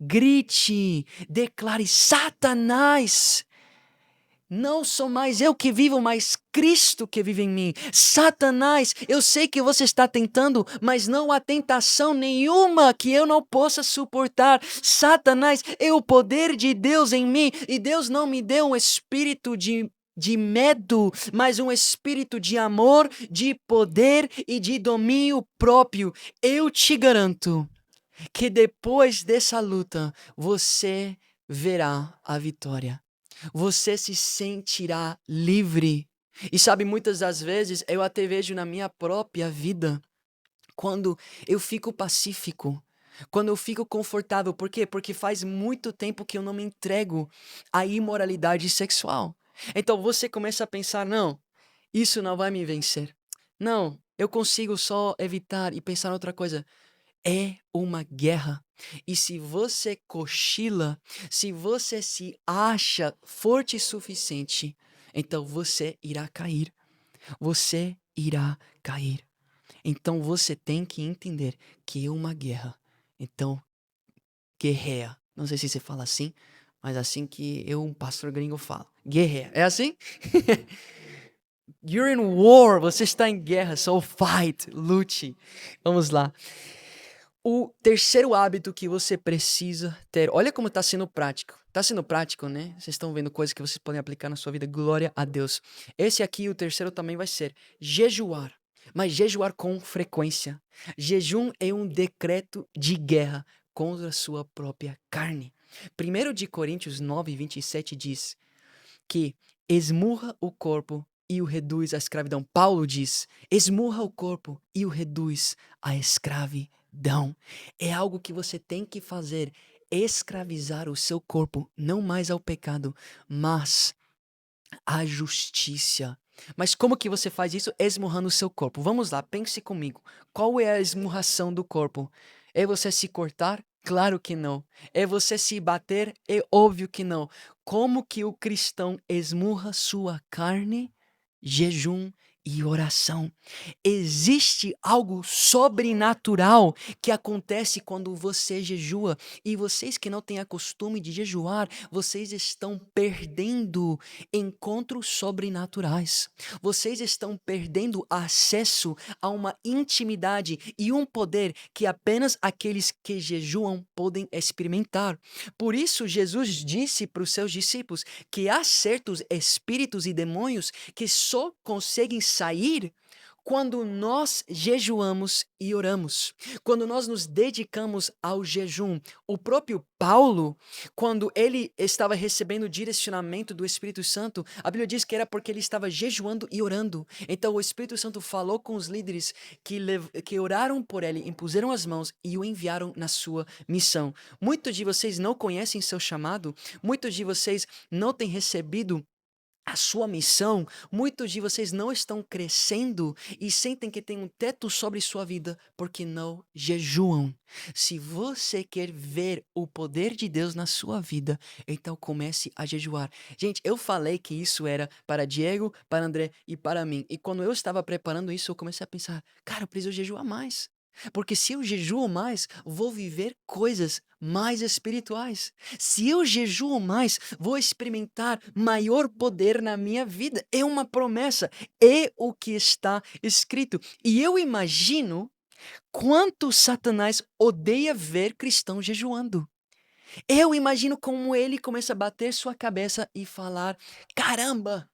grite, declare: Satanás, Não sou mais eu que vivo, mas Cristo que vive em mim. Satanás, eu sei que você está tentando, mas não há tentação nenhuma que eu não possa suportar. Satanás, é o poder de Deus em mim, e Deus não me deu um espírito de medo, mas um espírito de amor, de poder e de domínio próprio. Eu te garanto que depois dessa luta, você verá a vitória. Você se sentirá livre. E sabe, muitas das vezes eu até vejo na minha própria vida, quando eu fico pacífico, quando eu fico confortável. Por quê? Porque faz muito tempo que eu não me entrego à imoralidade sexual. Então você começa a pensar: não, isso não vai me vencer. Não, eu consigo só evitar e pensar em outra coisa. É uma guerra. E se você cochila, se você se acha forte o suficiente, então você irá cair. Você irá cair. Então você tem que entender que é uma guerra. Então, guerreia. Não sei se você fala assim, mas assim que eu, um pastor gringo, falo. Guerreia. É assim? You're in war. Você está em guerra. So fight. Lute. Vamos lá. O terceiro hábito que você precisa ter, olha como está sendo prático. Está sendo prático, né? Vocês estão vendo coisas que vocês podem aplicar na sua vida. Glória a Deus. Esse aqui, o terceiro, também vai ser jejuar. Mas jejuar com frequência. Jejum é um decreto de guerra contra a sua própria carne. 1 de Coríntios 9:27 diz que esmurra o corpo e o reduz à escravidão. Paulo diz: esmurra o corpo e o reduz à escravidão. É algo que você tem que fazer, escravizar o seu corpo, não mais ao pecado, mas à justiça. Mas como que você faz isso? Esmurrando o seu corpo. Vamos lá, pense comigo. Qual é a esmurração do corpo? É você se cortar? Claro que não. É você se bater? É óbvio que não. Como que o cristão esmurra sua carne? Jejum e oração. Existe algo sobrenatural que acontece quando você jejua. E vocês que não têm a costume de jejuar, vocês estão perdendo encontros sobrenaturais. Vocês estão perdendo acesso a uma intimidade e um poder que apenas aqueles que jejuam podem experimentar. Por isso, Jesus disse para os seus discípulos que há certos espíritos e demônios que só conseguem sair quando nós jejuamos e oramos, quando nós nos dedicamos ao jejum. O próprio Paulo, quando ele estava recebendo o direcionamento do Espírito Santo, a Bíblia diz que era porque ele estava jejuando e orando. Então o Espírito Santo falou com os líderes que oraram por ele, impuseram as mãos e o enviaram na sua missão. Muitos de vocês não conhecem seu chamado, muitos de vocês não têm recebido a sua missão, muitos de vocês não estão crescendo e sentem que tem um teto sobre sua vida porque não jejuam. Se você quer ver o poder de Deus na sua vida, então comece a jejuar. Gente, eu falei que isso era para Diego, para André e para mim. E quando eu estava preparando isso, eu comecei a pensar, cara, eu preciso jejuar mais. Porque se eu jejuo mais, vou viver coisas mais espirituais. Se eu jejuo mais, vou experimentar maior poder na minha vida. É uma promessa, é o que está escrito. E eu imagino quanto Satanás odeia ver cristãos jejuando. Eu imagino como ele começa a bater sua cabeça e falar: caramba!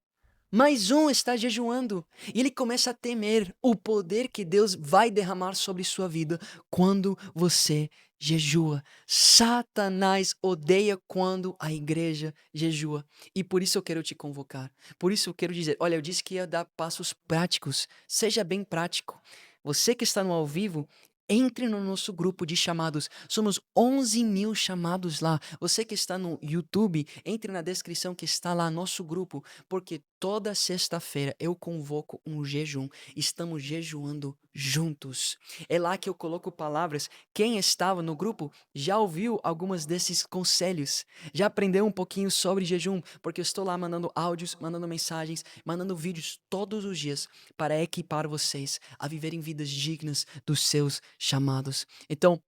Mais um está jejuando. E ele começa a temer o poder que Deus vai derramar sobre sua vida quando você jejua. Satanás odeia quando a igreja jejua. E por isso eu quero te convocar. Por isso eu quero dizer, olha, eu disse que ia dar passos práticos. Seja bem prático. Você que está no ao vivo, entre no nosso grupo de chamados. Somos 11.000 chamados lá. Você que está no YouTube, entre na descrição que está lá nosso grupo, porque toda sexta-feira eu convoco um jejum. Estamos jejuando juntos. É lá que eu coloco palavras. Quem estava no grupo já ouviu algumas desses conselhos, já aprendeu um pouquinho sobre jejum, porque eu estou lá mandando áudios, mandando mensagens, mandando vídeos todos os dias para equipar vocês a viverem vidas dignas dos seus chamados. Então,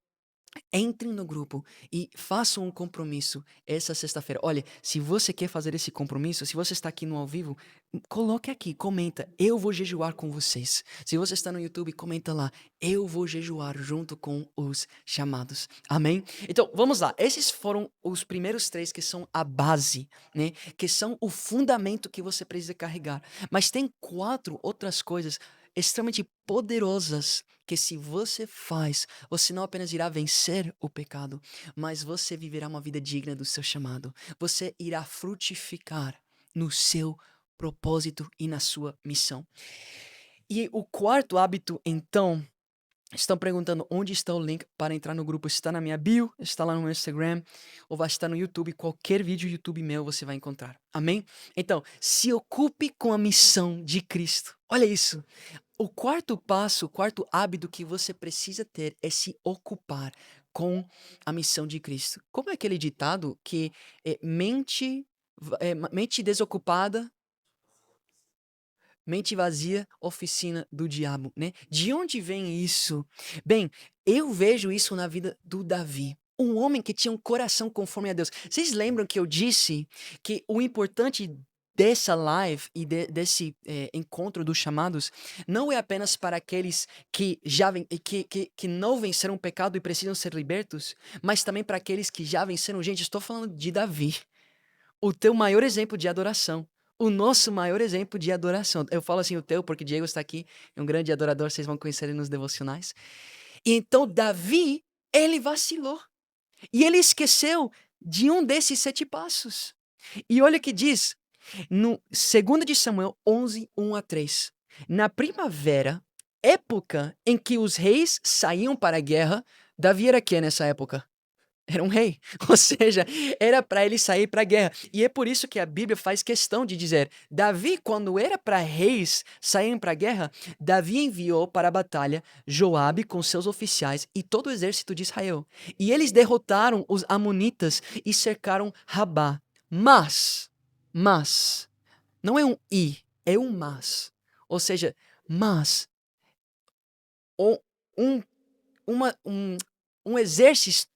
Entrem no grupo e façam um compromisso essa sexta-feira. Olha, se você quer fazer esse compromisso, se você está aqui no ao vivo, coloque aqui, comenta, eu vou jejuar com vocês. Se você está no YouTube, comenta lá, eu vou jejuar junto com os chamados. Amém? Então, vamos lá. Esses foram os primeiros três que são a base, né? Que são o fundamento que você precisa carregar. Mas tem quatro outras coisas extremamente poderosas que se você faz, você não apenas irá vencer o pecado, mas você viverá uma vida digna do seu chamado. Você irá frutificar no seu propósito e na sua missão. E o quarto hábito, então, estão perguntando onde está o link para entrar no grupo. Está na minha bio, está lá no meu Instagram, ou vai estar no YouTube. Qualquer vídeo YouTube meu você vai encontrar. Amém? Então, se ocupe com a missão de Cristo. Olha isso. O quarto passo, o quarto hábito que você precisa ter é se ocupar com a missão de Cristo. Como é aquele ditado que mente desocupada, mente vazia, oficina do diabo, né? De onde vem isso? Bem, eu vejo isso na vida do Davi. Um homem que tinha um coração conforme a Deus. Vocês lembram que eu disse que o importante dessa live e desse encontro dos chamados não é apenas para aqueles que que não venceram o pecado e precisam ser libertos, mas também para aqueles que já venceram. Gente, estou falando de Davi, o teu maior exemplo de adoração. O nosso maior exemplo de adoração. Eu falo assim o teu porque Diego está aqui, é um grande adorador, vocês vão conhecer ele nos devocionais. E então Davi, ele vacilou. E ele esqueceu de um desses 7 passos. E olha o que diz no 2 de Samuel 11, 1 a 3. Na primavera, época em que os reis saíam para a guerra, Davi era quem nessa época? Era um rei, ou seja, era para ele sair para a guerra. E é por isso que a Bíblia faz questão de dizer: Davi, quando era para reis saírem para a guerra, Davi enviou para a batalha Joabe com seus oficiais e todo o exército de Israel. E eles derrotaram os amonitas e cercaram Rabá. Mas, não é um i, é um mas. Ou seja, mas o- um, um exército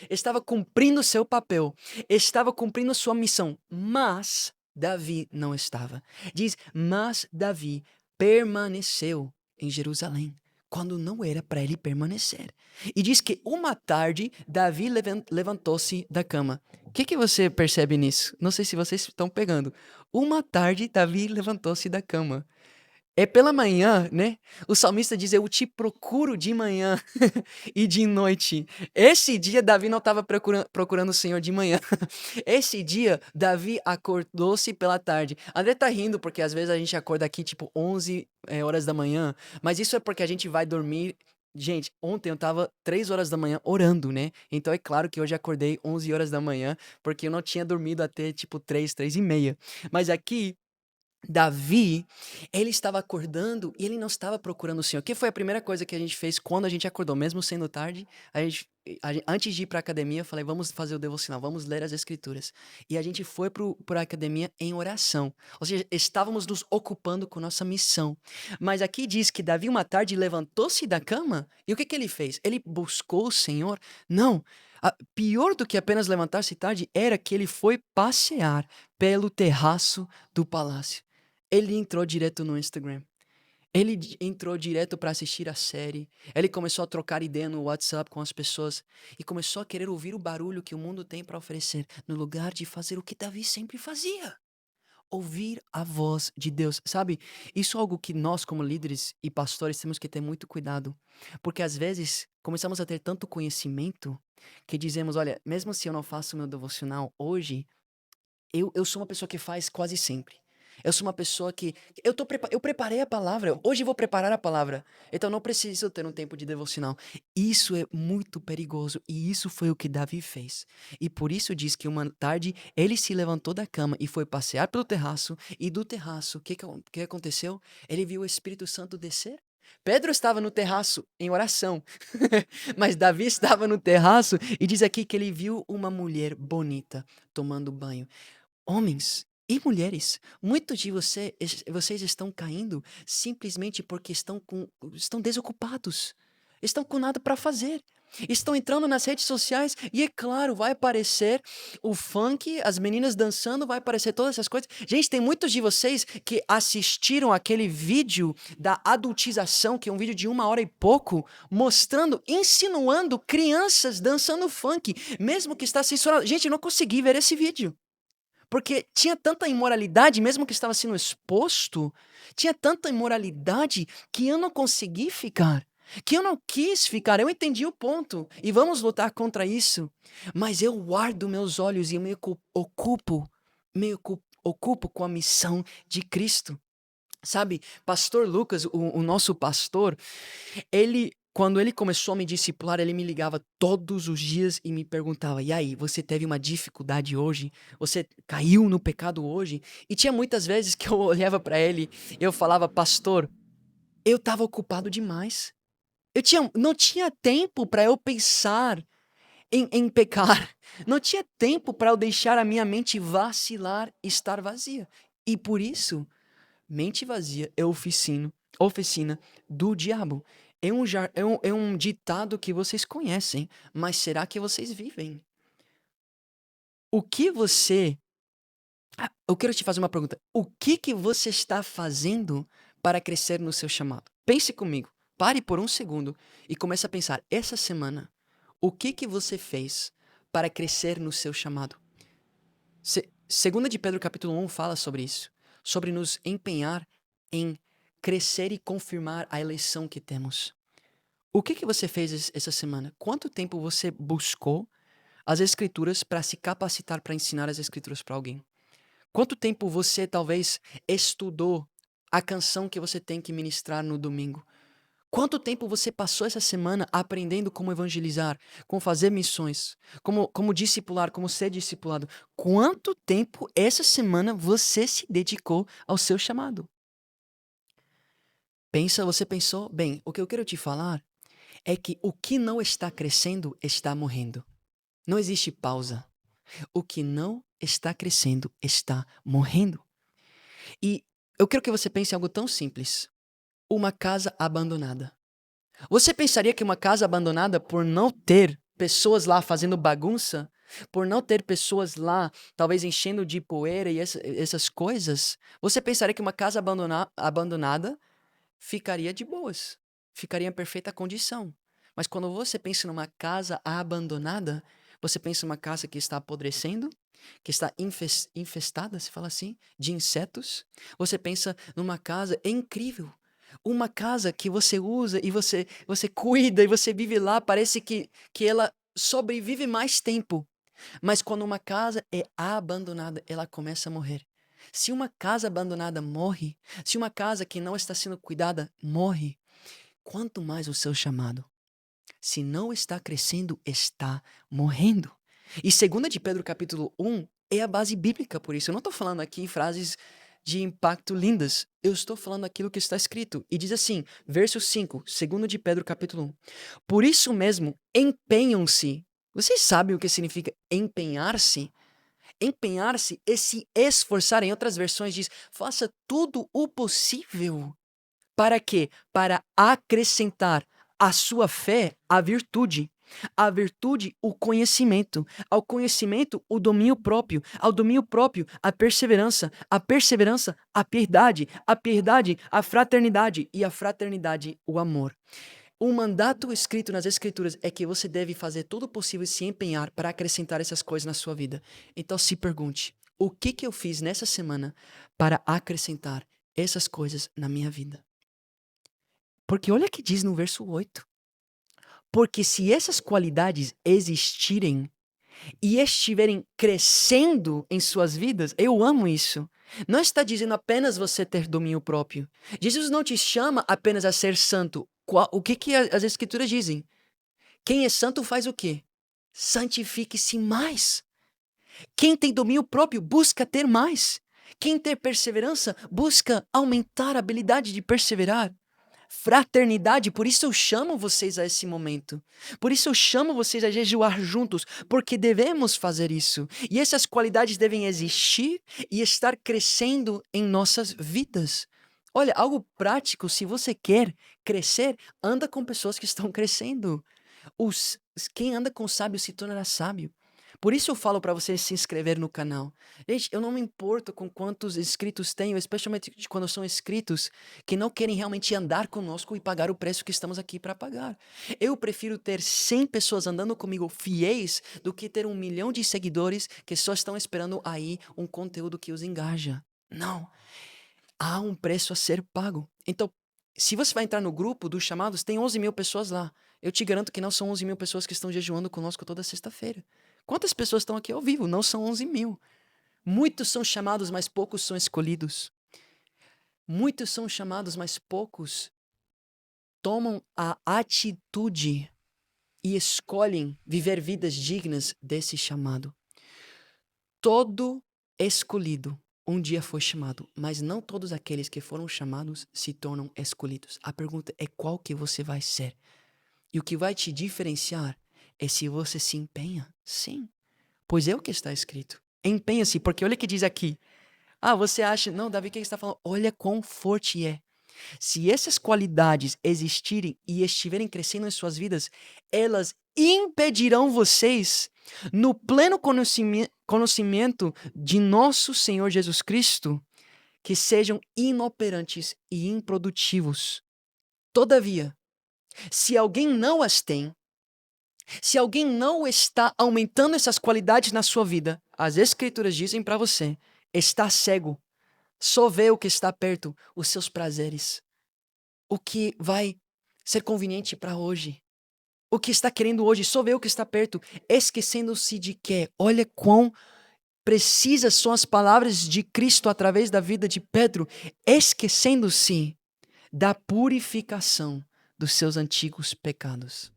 estava cumprindo seu papel, estava cumprindo sua missão, mas Davi não estava. Diz, mas Davi permaneceu em Jerusalém, quando não era para ele permanecer. E diz que uma tarde, Davi levantou-se da cama. O que você percebe nisso? Não sei se vocês estão pegando. Uma tarde, Davi levantou-se da cama. É pela manhã, né? O salmista diz: Eu te procuro de manhã e de noite. Esse dia, Davi não estava procurando o Senhor de manhã. Esse dia, Davi acordou-se pela tarde. André tá rindo porque às vezes a gente acorda aqui tipo 11 horas da manhã, mas isso é porque a gente vai dormir. Gente, ontem eu tava 3 horas da manhã orando, né? Então é claro que hoje acordei 11 horas da manhã, porque eu não tinha dormido até tipo 3 e meia. Mas aqui Davi, ele estava acordando e ele não estava procurando o Senhor. Que foi a primeira coisa que a gente fez quando a gente acordou, mesmo sendo tarde? Antes de ir para a academia, eu falei, vamos fazer o devocional, vamos ler as escrituras. E a gente foi para a academia em oração. Ou seja, estávamos nos ocupando com nossa missão. Mas aqui diz que Davi, uma tarde, levantou-se da cama e o que ele fez? Ele buscou o Senhor? Não. Pior do que apenas levantar-se tarde era que ele foi passear pelo terraço do palácio. Ele entrou direto no Instagram. Ele entrou direto para assistir a série. Ele começou a trocar ideia no WhatsApp com as pessoas e começou a querer ouvir o barulho que o mundo tem para oferecer, no lugar de fazer o que Davi sempre fazia: ouvir a voz de Deus. Sabe, isso é algo que nós, como líderes e pastores, temos que ter muito cuidado, porque às vezes começamos a ter tanto conhecimento que dizemos: olha, mesmo se eu não faço meu devocional hoje, eu sou uma pessoa que faz quase sempre. Eu sou uma pessoa que eu preparei a palavra, hoje eu vou preparar a palavra, então não preciso ter um tempo de devocional. Isso é muito perigoso e isso foi o que Davi fez. E por isso diz que uma tarde ele se levantou da cama e foi passear pelo terraço e do terraço, o que aconteceu? Ele viu o Espírito Santo descer. Pedro estava no terraço em oração, mas Davi estava no terraço e diz aqui que ele viu uma mulher bonita tomando banho. Homens e mulheres, muitos de vocês estão caindo simplesmente porque estão desocupados. estão com nada para fazer. Estão entrando nas redes sociais e, é claro, vai aparecer o funk, as meninas dançando, vai aparecer todas essas coisas. Gente, tem muitos de vocês que assistiram aquele vídeo da adultização, que é um vídeo de 1 hora e pouco, mostrando, insinuando crianças dançando funk, mesmo que está censurado. Gente, eu não consegui ver esse vídeo. Porque tinha tanta imoralidade, mesmo que estava sendo exposto, tinha tanta imoralidade que eu não consegui ficar. Que eu não quis ficar. Eu entendi o ponto. E vamos lutar contra isso. Mas eu guardo meus olhos e eu ocupo com a missão de Cristo. Sabe, Pastor Lucas, o nosso pastor, quando ele começou a me discipular, ele me ligava todos os dias e me perguntava: e aí, você teve uma dificuldade hoje? Você caiu no pecado hoje? E tinha muitas vezes que eu olhava para ele e eu falava: pastor, eu estava ocupado demais. Não tinha tempo para eu pensar em pecar. Não tinha tempo para eu deixar a minha mente vacilar e estar vazia. E por isso, mente vazia é oficina do diabo. É um ditado que vocês conhecem, mas será que vocês vivem? O que você. Eu quero te fazer uma pergunta. O que você está fazendo para crescer no seu chamado? Pense comigo. Pare por um segundo e comece a pensar. Essa semana, o que você fez para crescer no seu chamado? Segunda de Pedro capítulo 1 fala sobre isso. Sobre nos empenhar em crescer e confirmar a eleição que temos. O que você fez essa semana? Quanto tempo você buscou as escrituras para se capacitar para ensinar as escrituras para alguém? Quanto tempo você talvez estudou a canção que você tem que ministrar no domingo? Quanto tempo você passou essa semana aprendendo como evangelizar, como fazer missões, como discipular, como ser discipulado? Quanto tempo essa semana você se dedicou ao seu chamado? Você pensou? Bem, o que eu quero te falar é que o que não está crescendo está morrendo. Não existe pausa. O que não está crescendo está morrendo. E eu quero que você pense em algo tão simples. Uma casa abandonada. Você pensaria que uma casa abandonada, por não ter pessoas lá fazendo bagunça, por não ter pessoas lá, talvez enchendo de poeira e essas coisas, você pensaria que uma casa abandonada ficaria de boas, ficaria em perfeita condição. Mas quando você pensa numa casa abandonada, você pensa numa casa que está apodrecendo, que está infestada, se fala assim, de insetos. Você pensa numa casa incrível. Uma casa que você usa e você cuida e você vive lá, parece que ela sobrevive mais tempo. Mas quando uma casa é abandonada, ela começa a morrer. Se uma casa abandonada morre, se uma casa que não está sendo cuidada morre, quanto mais o seu chamado. Se não está crescendo, está morrendo. E 2 de Pedro capítulo 1 é a base bíblica por isso. Eu não estou falando aqui frases de impacto lindas. Eu estou falando aquilo que está escrito. E diz assim, verso 5, 2 de Pedro capítulo 1. Por isso mesmo, empenham-se. Vocês sabem o que significa empenhar-se? Empenhar-se é se esforçar. Em outras versões diz, faça tudo o possível. Para quê? Para acrescentar à sua fé a virtude. A virtude, o conhecimento. Ao conhecimento, o domínio próprio. Ao domínio próprio, a perseverança. A perseverança, a piedade. A piedade, a fraternidade. E a fraternidade, o amor. O mandato escrito nas Escrituras é que você deve fazer tudo o possível e se empenhar para acrescentar essas coisas na sua vida. Então se pergunte, o que eu fiz nessa semana para acrescentar essas coisas na minha vida? Porque olha o que diz no verso 8. Porque se essas qualidades existirem e estiverem crescendo em suas vidas, eu amo isso. Não está dizendo apenas você ter domínio próprio. Jesus não te chama apenas a ser santo. O que as escrituras dizem? Quem é santo faz o quê? Santifique-se mais. Quem tem domínio próprio busca ter mais. Quem tem perseverança busca aumentar a habilidade de perseverar. Fraternidade, por isso eu chamo vocês a esse momento. Por isso eu chamo vocês a jejuar juntos, porque devemos fazer isso. E essas qualidades devem existir e estar crescendo em nossas vidas. Olha, algo prático, se você quer crescer, anda com pessoas que estão crescendo. Quem anda com sábio se tornará sábio. Por isso eu falo para você se inscrever no canal. Gente, eu não me importo com quantos inscritos tenho, especialmente quando são inscritos que não querem realmente andar conosco e pagar o preço que estamos aqui para pagar. Eu prefiro ter 100 pessoas andando comigo fiéis do que ter 1 milhão de seguidores que só estão esperando aí um conteúdo que os engaja. Não. Há um preço a ser pago. Então, se você vai entrar no grupo dos chamados, tem 11 mil pessoas lá. Eu te garanto que não são 11 mil pessoas que estão jejuando conosco toda sexta-feira. Quantas pessoas estão aqui ao vivo? Não são 11 mil. Muitos são chamados, mas poucos são escolhidos. Muitos são chamados, mas poucos tomam a atitude e escolhem viver vidas dignas desse chamado. Todo escolhido um dia foi chamado, mas não todos aqueles que foram chamados se tornam escolhidos. A pergunta é qual que você vai ser. E o que vai te diferenciar é se você se empenha. Sim, pois é o que está escrito. Empenha-se, porque olha o que diz aqui. Ah, você acha... Não, Davi, o que ele está falando? Olha quão forte é. Se essas qualidades existirem e estiverem crescendo em suas vidas, elas impedirão vocês, no pleno conhecimento de nosso Senhor Jesus Cristo, que sejam inoperantes e improdutivos. Todavia, se alguém não as tem, se alguém não está aumentando essas qualidades na sua vida, as Escrituras dizem para você, está cego, só vê o que está perto, os seus prazeres. O que vai ser conveniente para hoje. O que está querendo hoje, só vê o que está perto, esquecendo-se de que, olha quão precisas são as palavras de Cristo através da vida de Pedro, esquecendo-se da purificação dos seus antigos pecados.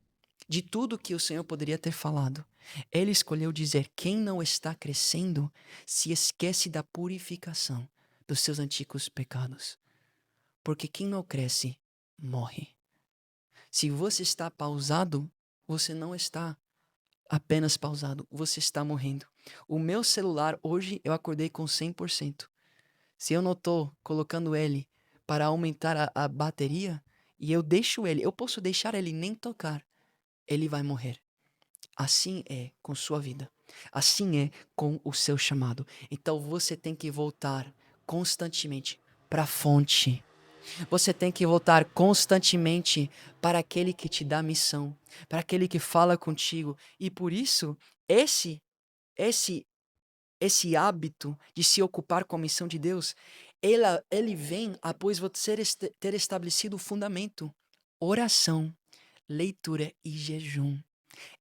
De tudo que o Senhor poderia ter falado, ele escolheu dizer: quem não está crescendo se esquece da purificação dos seus antigos pecados. Porque quem não cresce, morre. Se você está pausado, você não está apenas pausado, você está morrendo. O meu celular, hoje eu acordei com 100%. Se eu não estou colocando ele para aumentar a bateria, e eu deixo ele, eu posso deixar ele nem tocar, ele vai morrer. Assim é com sua vida. Assim é com o seu chamado. Então você tem que voltar constantemente para a fonte. Você tem que voltar constantemente para aquele que te dá missão, para aquele que fala contigo. E por isso, esse esse hábito de se ocupar com a missão de Deus, ele vem após você ter estabelecido o fundamento, oração, leitura e jejum.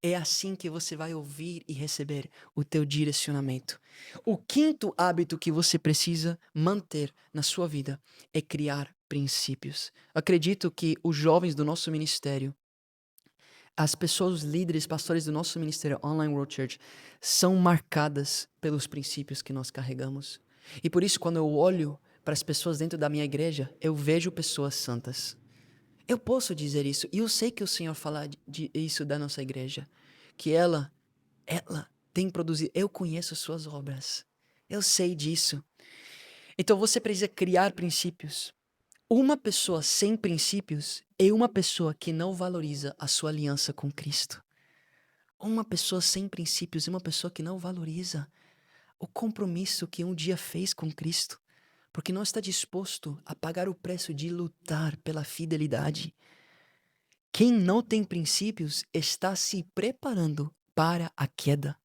É assim que você vai ouvir e receber o teu direcionamento. O quinto hábito que você precisa manter na sua vida é criar princípios. Acredito que os jovens do nosso ministério, as pessoas, os líderes, pastores do nosso ministério Online World Church, são marcadas pelos princípios que nós carregamos. E por isso, quando eu olho para as pessoas dentro da minha igreja, eu vejo pessoas santas. Eu posso dizer isso, e eu sei que o Senhor fala isso da nossa igreja, que ela tem produzido, eu conheço suas obras, eu sei disso. Então você precisa criar princípios. Uma pessoa sem princípios é uma pessoa que não valoriza a sua aliança com Cristo. Uma pessoa sem princípios é uma pessoa que não valoriza o compromisso que um dia fez com Cristo, porque não está disposto a pagar o preço de lutar pela fidelidade. Quem não tem princípios está se preparando para a queda.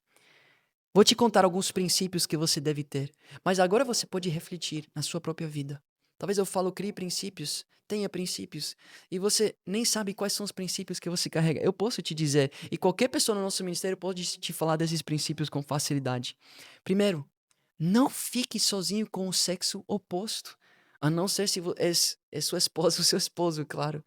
Vou te contar alguns princípios que você deve ter, mas agora você pode refletir na sua própria vida. Talvez eu falo, crie princípios, tenha princípios, e você nem sabe quais são os princípios que você carrega. Eu posso te dizer, e qualquer pessoa no nosso ministério pode te falar desses princípios com facilidade. Primeiro, não fique sozinho com o sexo oposto, a não ser se é sua esposa ou seu esposo, claro.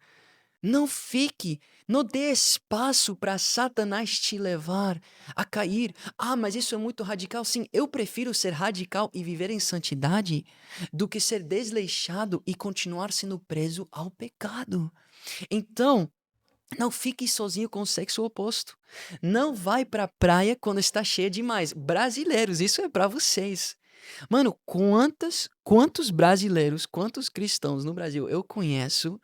Não dê espaço para Satanás te levar a cair. Ah, mas isso é muito radical. Sim, eu prefiro ser radical e viver em santidade do que ser desleixado e continuar sendo preso ao pecado. Então, não fique sozinho com o sexo oposto. Não vai para a praia quando está cheia demais. Brasileiros, isso é para vocês. Mano, quantos brasileiros, quantos cristãos no Brasil eu conheço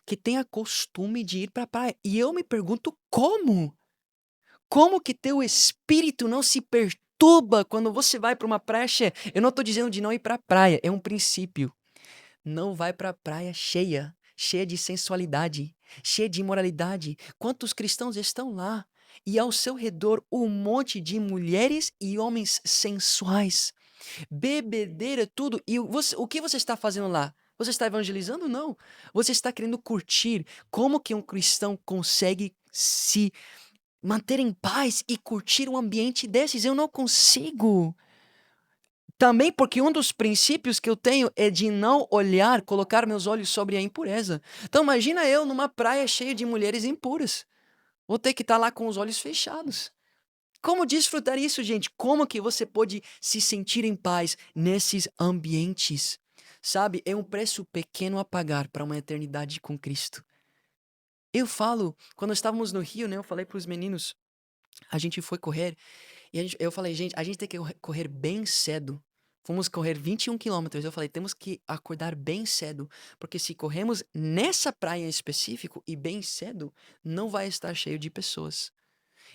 que têm a costume de ir pra praia? E eu me pergunto como? Como que teu espírito não se perturba quando você vai pra uma praia cheia? Eu não tô dizendo de não ir pra praia, é um princípio. Não vai pra praia cheia, cheia de sensualidade, cheia de imoralidade. Quantos cristãos estão lá? E ao seu redor um monte de mulheres e homens sensuais. Bebedeira, tudo. E o que você está fazendo lá? Você está evangelizando? Não. Você está querendo curtir. Como que um cristão consegue se manter em paz e curtir um ambiente desses? Eu não consigo. Também porque um dos princípios que eu tenho é de não olhar, colocar meus olhos sobre a impureza. Então imagina eu numa praia cheia de mulheres impuras. Vou ter que estar lá com os olhos fechados. Como desfrutar isso, gente? Como que você pode se sentir em paz nesses ambientes? Sabe, é um preço pequeno a pagar para uma eternidade com Cristo. Eu falo, quando estávamos no Rio, né, eu falei para os meninos, a gente foi correr, e eu falei, gente, a gente tem que correr bem cedo. Fomos correr 21 quilômetros. Eu falei, temos que acordar bem cedo, porque se corremos nessa praia em específico e bem cedo, não vai estar cheio de pessoas.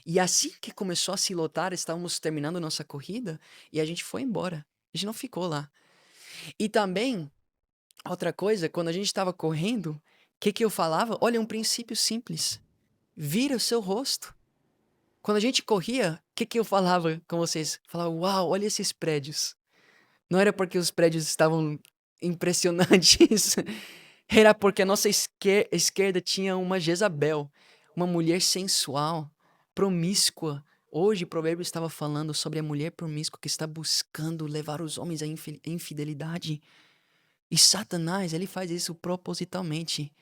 E assim que começou a se lotar, estávamos terminando nossa corrida e a gente foi embora. A gente não ficou lá. E também, outra coisa, quando a gente estava correndo, o que que eu falava? Olha, um princípio simples. Vira o seu rosto. Quando a gente corria, o que que eu falava com vocês? Falava, uau, olha esses prédios. Não era porque os prédios estavam impressionantes. Era porque a nossa esquerda tinha uma Jezabel, uma mulher sensual, promíscua. Hoje, o provérbio estava falando sobre a mulher promíscua que está buscando levar os homens à infidelidade. E Satanás, ele faz isso propositalmente.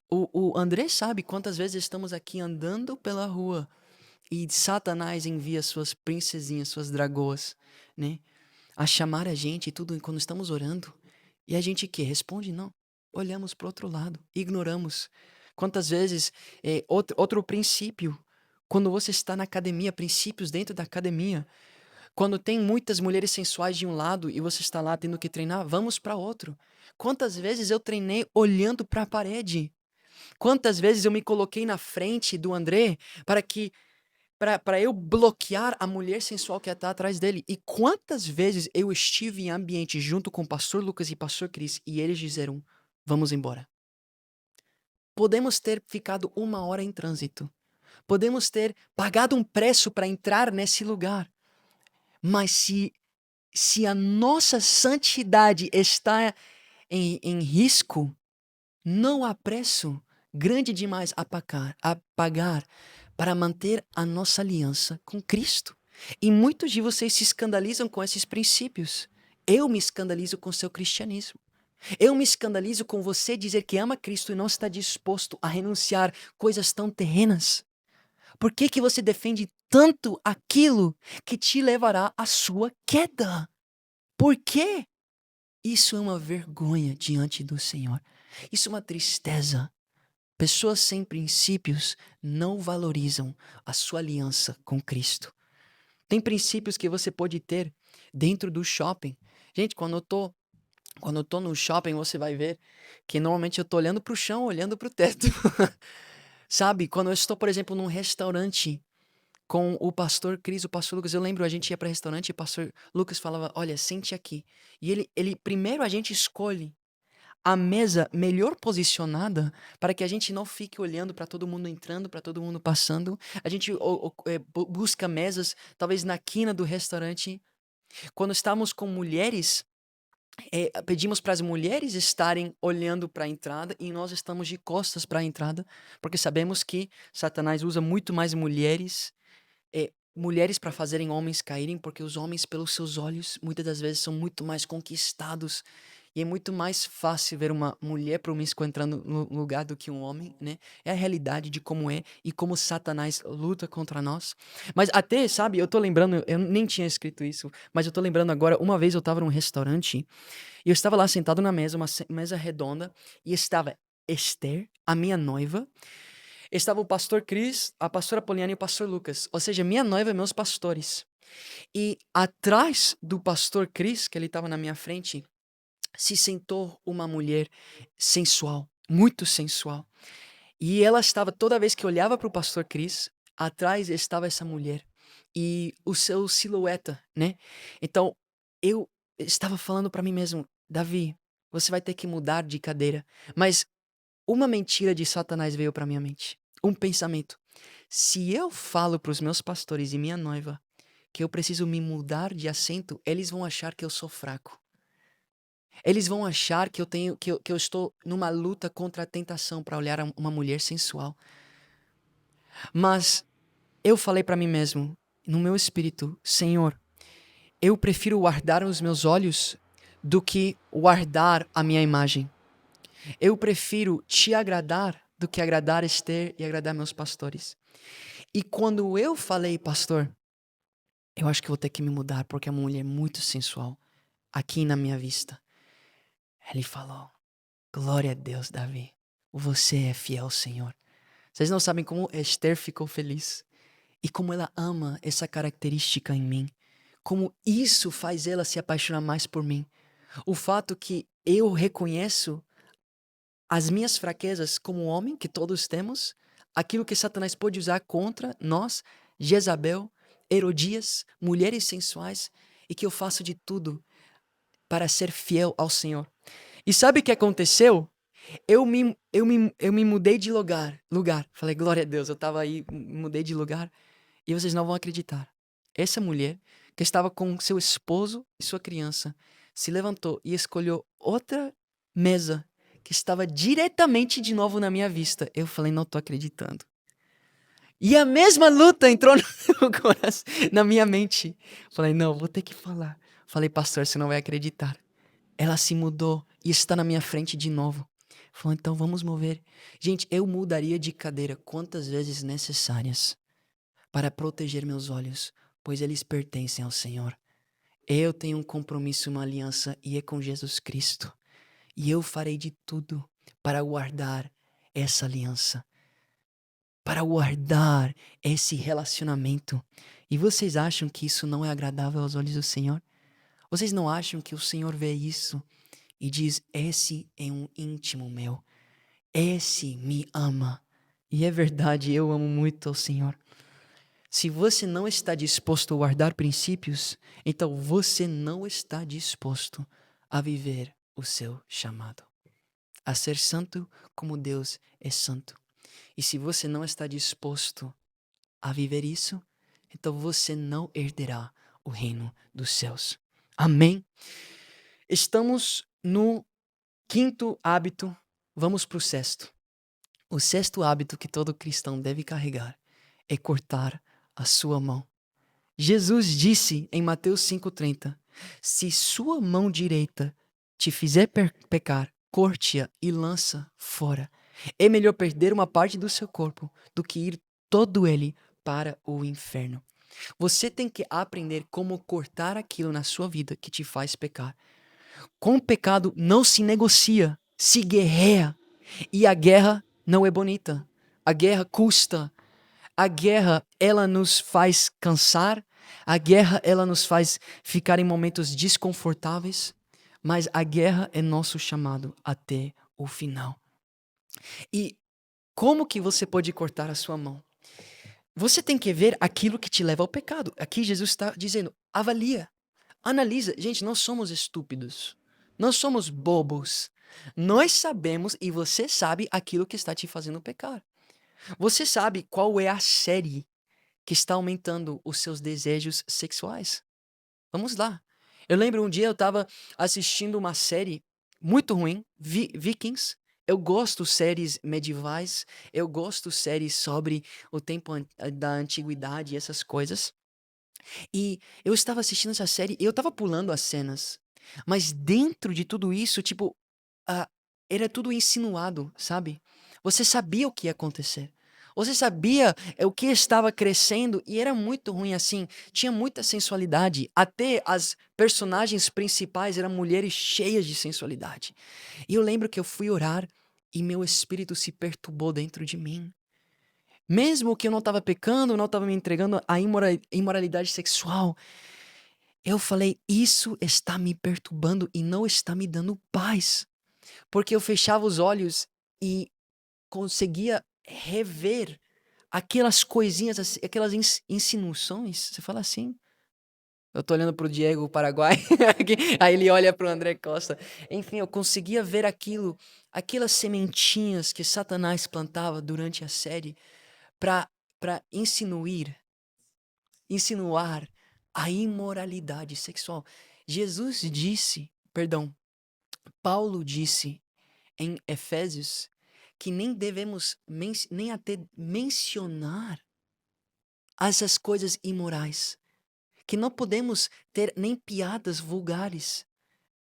O André sabe quantas vezes estamos aqui andando pela rua e Satanás envia suas princesinhas, suas dragoas, né? A chamar a gente e tudo quando estamos orando. E a gente que responde não. Olhamos para o outro lado, ignoramos. Quantas vezes, outro princípio, quando você está na academia, princípios dentro da academia, quando tem muitas mulheres sensuais de um lado e você está lá tendo que treinar, vamos para outro. Quantas vezes eu treinei olhando para a parede? Quantas vezes eu me coloquei na frente do André para que para eu bloquear a mulher sensual que está atrás dele. E quantas vezes eu estive em ambiente junto com o pastor Lucas e pastor Cris e eles disseram: vamos embora. Podemos ter ficado 1 hora em trânsito. Podemos ter pagado um preço para entrar nesse lugar. Mas se a nossa santidade está em risco, não há preço grande demais a pagar para manter a nossa aliança com Cristo. E muitos de vocês se escandalizam com esses princípios. Eu me escandalizo com seu cristianismo. Eu me escandalizo com você dizer que ama Cristo e não está disposto a renunciar coisas tão terrenas. Por que que você defende tanto aquilo que te levará à sua queda? Por quê? Isso é uma vergonha diante do Senhor. Isso é uma tristeza. Pessoas sem princípios não valorizam a sua aliança com Cristo. Tem princípios que você pode ter dentro do shopping. Gente, quando eu tô no shopping, você vai ver que normalmente eu tô olhando pro chão, olhando pro teto. Sabe? Quando eu estou, por exemplo, num restaurante com o pastor Cris, o pastor Lucas, eu lembro, a gente ia para restaurante e o pastor Lucas falava, olha, sente aqui. E ele primeiro a gente escolhe a mesa melhor posicionada para que a gente não fique olhando para todo mundo entrando, para todo mundo passando. A gente busca mesas, talvez na quina do restaurante. Quando estamos com mulheres, pedimos para as mulheres estarem olhando para a entrada e nós estamos de costas para a entrada, porque sabemos que Satanás usa muito mais mulheres para fazerem homens caírem, porque os homens, pelos seus olhos, muitas das vezes são muito mais conquistados. E é muito mais fácil ver uma mulher promíscua entrando no lugar do que um homem, né? É a realidade de como é e como Satanás luta contra nós. Mas até, sabe, eu tô lembrando, eu nem tinha escrito isso, mas eu tô lembrando agora, uma vez eu tava num restaurante e eu estava lá sentado na mesa, uma mesa redonda, e estava Esther, a minha noiva, estava o pastor Cris, a pastora Poliana e o pastor Lucas. Ou seja, minha noiva e meus pastores. E atrás do pastor Chris, que ele estava na minha frente, se sentou uma mulher sensual, muito sensual. E ela estava, toda vez que eu olhava para o pastor Chris, atrás estava essa mulher e o seu silhueta, né? Então eu estava falando para mim mesmo, Davi, você vai ter que mudar de cadeira. Mas uma mentira de Satanás veio para minha mente. Um pensamento. Se eu falo para os meus pastores e minha noiva que eu preciso me mudar de assento, eles vão achar que eu sou fraco. Eles vão achar que eu estou numa luta contra a tentação para olhar uma mulher sensual. Mas eu falei para mim mesmo, no meu espírito, Senhor, eu prefiro guardar os meus olhos do que guardar a minha imagem. Eu prefiro te agradar do que agradar Esther e agradar meus pastores. E quando eu falei, pastor, eu acho que vou ter que me mudar porque é uma mulher muito sensual aqui na minha vista. Ele falou, glória a Deus, Davi, você é fiel, Senhor. Vocês não sabem como Esther ficou feliz e como ela ama essa característica em mim. Como isso faz ela se apaixonar mais por mim. O fato que eu reconheço as minhas fraquezas como homem, que todos temos, aquilo que Satanás pôde usar contra nós, Jezabel, Herodias, mulheres sensuais, e que eu faço de tudo para ser fiel ao Senhor. E sabe o que aconteceu? Eu me mudei de lugar. Falei, glória a Deus, eu estava aí, mudei de lugar, e vocês não vão acreditar. Essa mulher, que estava com seu esposo e sua criança, se levantou e escolheu outra mesa que estava diretamente de novo na minha vista. Eu falei, não tô acreditando. E a mesma luta entrou no coração, na minha mente. Falei, não, vou ter que falar. Falei, pastor, você não vai acreditar. Ela se mudou e está na minha frente de novo. Falou, então vamos mover. Gente, eu mudaria de cadeira quantas vezes necessárias para proteger meus olhos, pois eles pertencem ao Senhor. Eu tenho um compromisso, uma aliança, e é com Jesus Cristo. E eu farei de tudo para guardar essa aliança, para guardar esse relacionamento. E vocês acham que isso não é agradável aos olhos do Senhor? Vocês não acham que o Senhor vê isso e diz, esse é um íntimo meu, esse me ama? E é verdade, eu amo muito ao Senhor. Se você não está disposto a guardar princípios, então você não está disposto a viver o seu chamado, a ser santo como Deus é santo. E se você não está disposto a viver isso, então você não herderá o reino dos céus. Amém? Estamos no quinto hábito, vamos para o sexto. O sexto hábito que todo cristão deve carregar é cortar a sua mão. Jesus disse em Mateus 5,30, se sua mão direita te fizer pecar, corte-a e lança fora. É melhor perder uma parte do seu corpo do que ir todo ele para o inferno. Você tem que aprender como cortar aquilo na sua vida que te faz pecar. Com o pecado não se negocia, se guerreia. E a guerra não é bonita. A guerra custa. A guerra, ela nos faz cansar. A guerra, ela nos faz ficar em momentos desconfortáveis. Mas a guerra é nosso chamado até o final. E como que você pode cortar a sua mão? Você tem que ver aquilo que te leva ao pecado. Aqui Jesus está dizendo, avalia, analisa. Gente, nós somos estúpidos. Nós somos bobos. Nós sabemos e você sabe aquilo que está te fazendo pecar. Você sabe qual é a série que está aumentando os seus desejos sexuais? Vamos lá. Eu lembro um dia eu estava assistindo uma série muito ruim, Vikings. Eu gosto séries medievais, eu gosto séries sobre o tempo da antiguidade e essas coisas. E eu estava assistindo essa série e eu estava pulando as cenas. Mas dentro de tudo isso, tipo, ah, era tudo insinuado, sabe? Você sabia o que ia acontecer. Você sabia o que estava crescendo e era muito ruim assim. Tinha muita sensualidade. Até as personagens principais eram mulheres cheias de sensualidade. E eu lembro que eu fui orar e meu espírito se perturbou dentro de mim. Mesmo que eu não estava pecando, não estava me entregando à imoralidade sexual, eu falei: "Isso está me perturbando e não está me dando paz", porque eu fechava os olhos e conseguia rever aquelas coisinhas, aquelas insinuações. Você fala assim? Eu tô olhando pro Diego Paraguai, aí ele olha pro André Costa. Enfim, eu conseguia ver aquilo, aquelas sementinhas que Satanás plantava durante a série para para insinuar a imoralidade sexual. Jesus disse, perdão, Paulo disse em Efésios que nem devemos nem até mencionar essas coisas imorais, que não podemos ter nem piadas vulgares,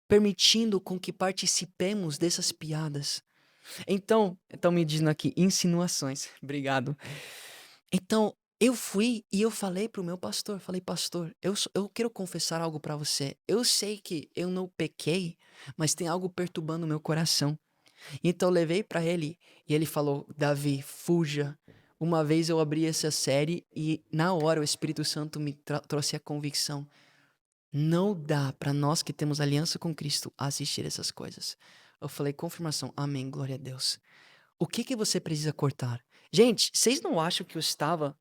permitindo com que participemos dessas piadas. Então, estão me dizendo aqui insinuações. Obrigado. Então, eu fui e eu falei pro meu pastor, falei: "Pastor, eu quero confessar algo para você. Eu sei que eu não pequei, mas tem algo perturbando o meu coração". Então eu levei para ele e ele falou: "Davi, fuja". Uma vez eu abri essa série e na hora o Espírito Santo me trouxe a convicção: não dá para nós que temos aliança com Cristo assistir essas coisas. Eu falei: "Confirmação, amém, glória a Deus". O que que você precisa cortar? Gente, vocês não acham que eu estava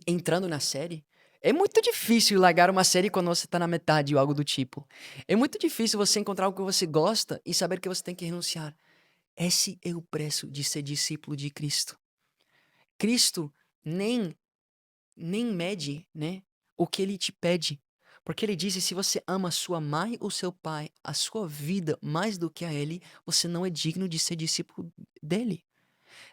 entrando na série? É muito difícil largar uma série quando você tá na metade ou algo do tipo. É muito difícil você encontrar algo que você gosta e saber que você tem que renunciar. Esse é o preço de ser discípulo de Cristo. Cristo nem nem mede, né, o que ele te pede. Porque ele diz: se você ama sua mãe ou seu pai, a sua vida mais do que a ele, você não é digno de ser discípulo dele.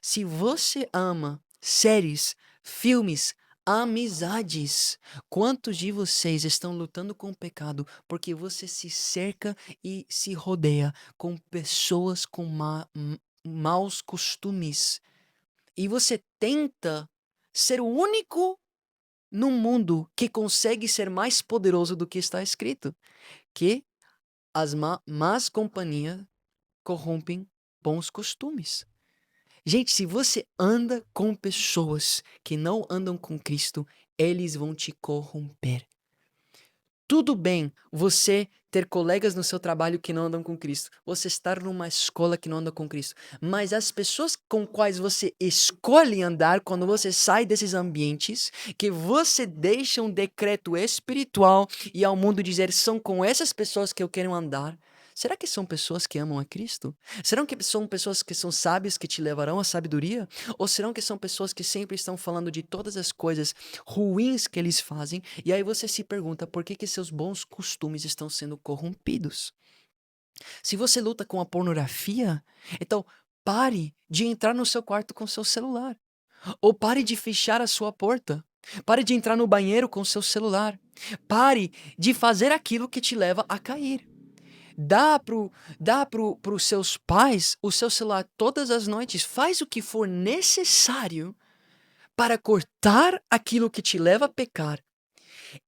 Se você ama séries, filmes, amizades, quantos de vocês estão lutando com o pecado porque você se cerca e se rodeia com pessoas com maus costumes e você tenta ser o único no mundo que consegue ser mais poderoso do que está escrito, que as más companhias corrompem bons costumes. Gente, se você anda com pessoas que não andam com Cristo, eles vão te corromper. Tudo bem você ter colegas no seu trabalho que não andam com Cristo, você estar numa escola que não anda com Cristo, mas as pessoas com quais você escolhe andar quando você sai desses ambientes, que você deixa um decreto espiritual e ao mundo dizer são com essas pessoas que eu quero andar. Será que são pessoas que amam a Cristo? Serão que são pessoas que são sábias que te levarão à sabedoria? Ou serão que são pessoas que sempre estão falando de todas as coisas ruins que eles fazem? E aí você se pergunta por que seus bons costumes estão sendo corrompidos. Se você luta com a pornografia, então pare de entrar no seu quarto com seu celular. Ou pare de fechar a sua porta. Pare de entrar no banheiro com seu celular. Pare de fazer aquilo que te leva a cair. Dá pros seus pais o seu celular todas as noites. Faz o que for necessário para cortar aquilo que te leva a pecar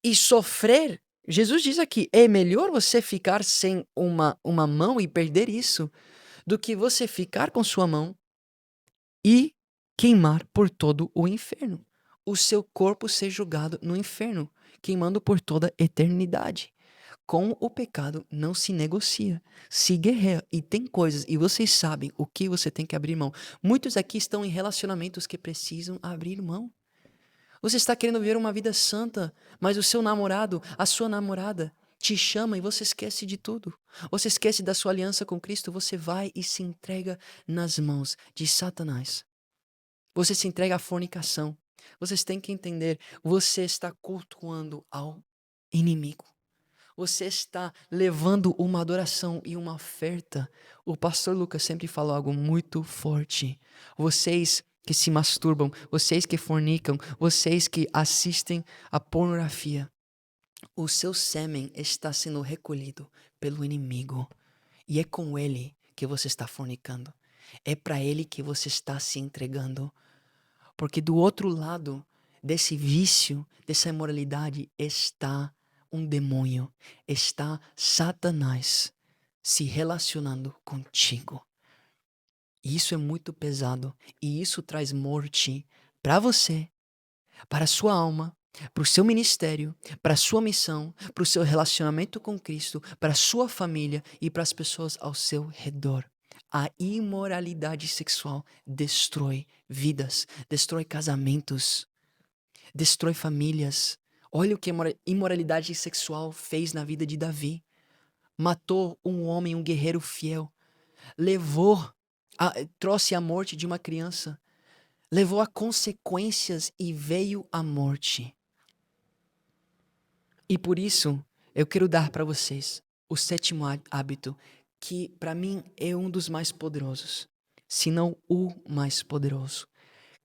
e sofrer. Jesus diz aqui: é melhor você ficar sem uma mão e perder isso do que você ficar com sua mão e queimar por todo o inferno. O seu corpo ser julgado no inferno, queimando por toda a eternidade. Com o pecado não se negocia, se guerreia e tem coisas, e vocês sabem o que você tem que abrir mão. Muitos aqui estão em relacionamentos que precisam abrir mão. Você está querendo viver uma vida santa, mas o seu namorado, a sua namorada, te chama e você esquece de tudo. Você esquece da sua aliança com Cristo, você vai e se entrega nas mãos de Satanás. Você se entrega à fornicação. Vocês têm que entender, você está cultuando ao inimigo. Você está levando uma adoração e uma oferta. O pastor Lucas sempre falou algo muito forte. Vocês que se masturbam, vocês que fornicam, vocês que assistem a pornografia, o seu sêmen está sendo recolhido pelo inimigo. E é com ele que você está fornicando. É para ele que você está se entregando. Porque do outro lado desse vício, dessa imoralidade, está um demônio, está Satanás se relacionando contigo. E isso é muito pesado, e isso traz morte para você, para a sua alma, para o seu ministério, para a sua missão, para o seu relacionamento com Cristo, para a sua família e para as pessoas ao seu redor. A imoralidade sexual destrói vidas, destrói casamentos, destrói famílias. Olha o que a imoralidade sexual fez na vida de Davi. Matou um homem, um guerreiro fiel. Trouxe a morte de uma criança. Levou a consequências e veio a morte. E por isso, eu quero dar para vocês o sétimo hábito, que para mim é um dos mais poderosos, se não o mais poderoso,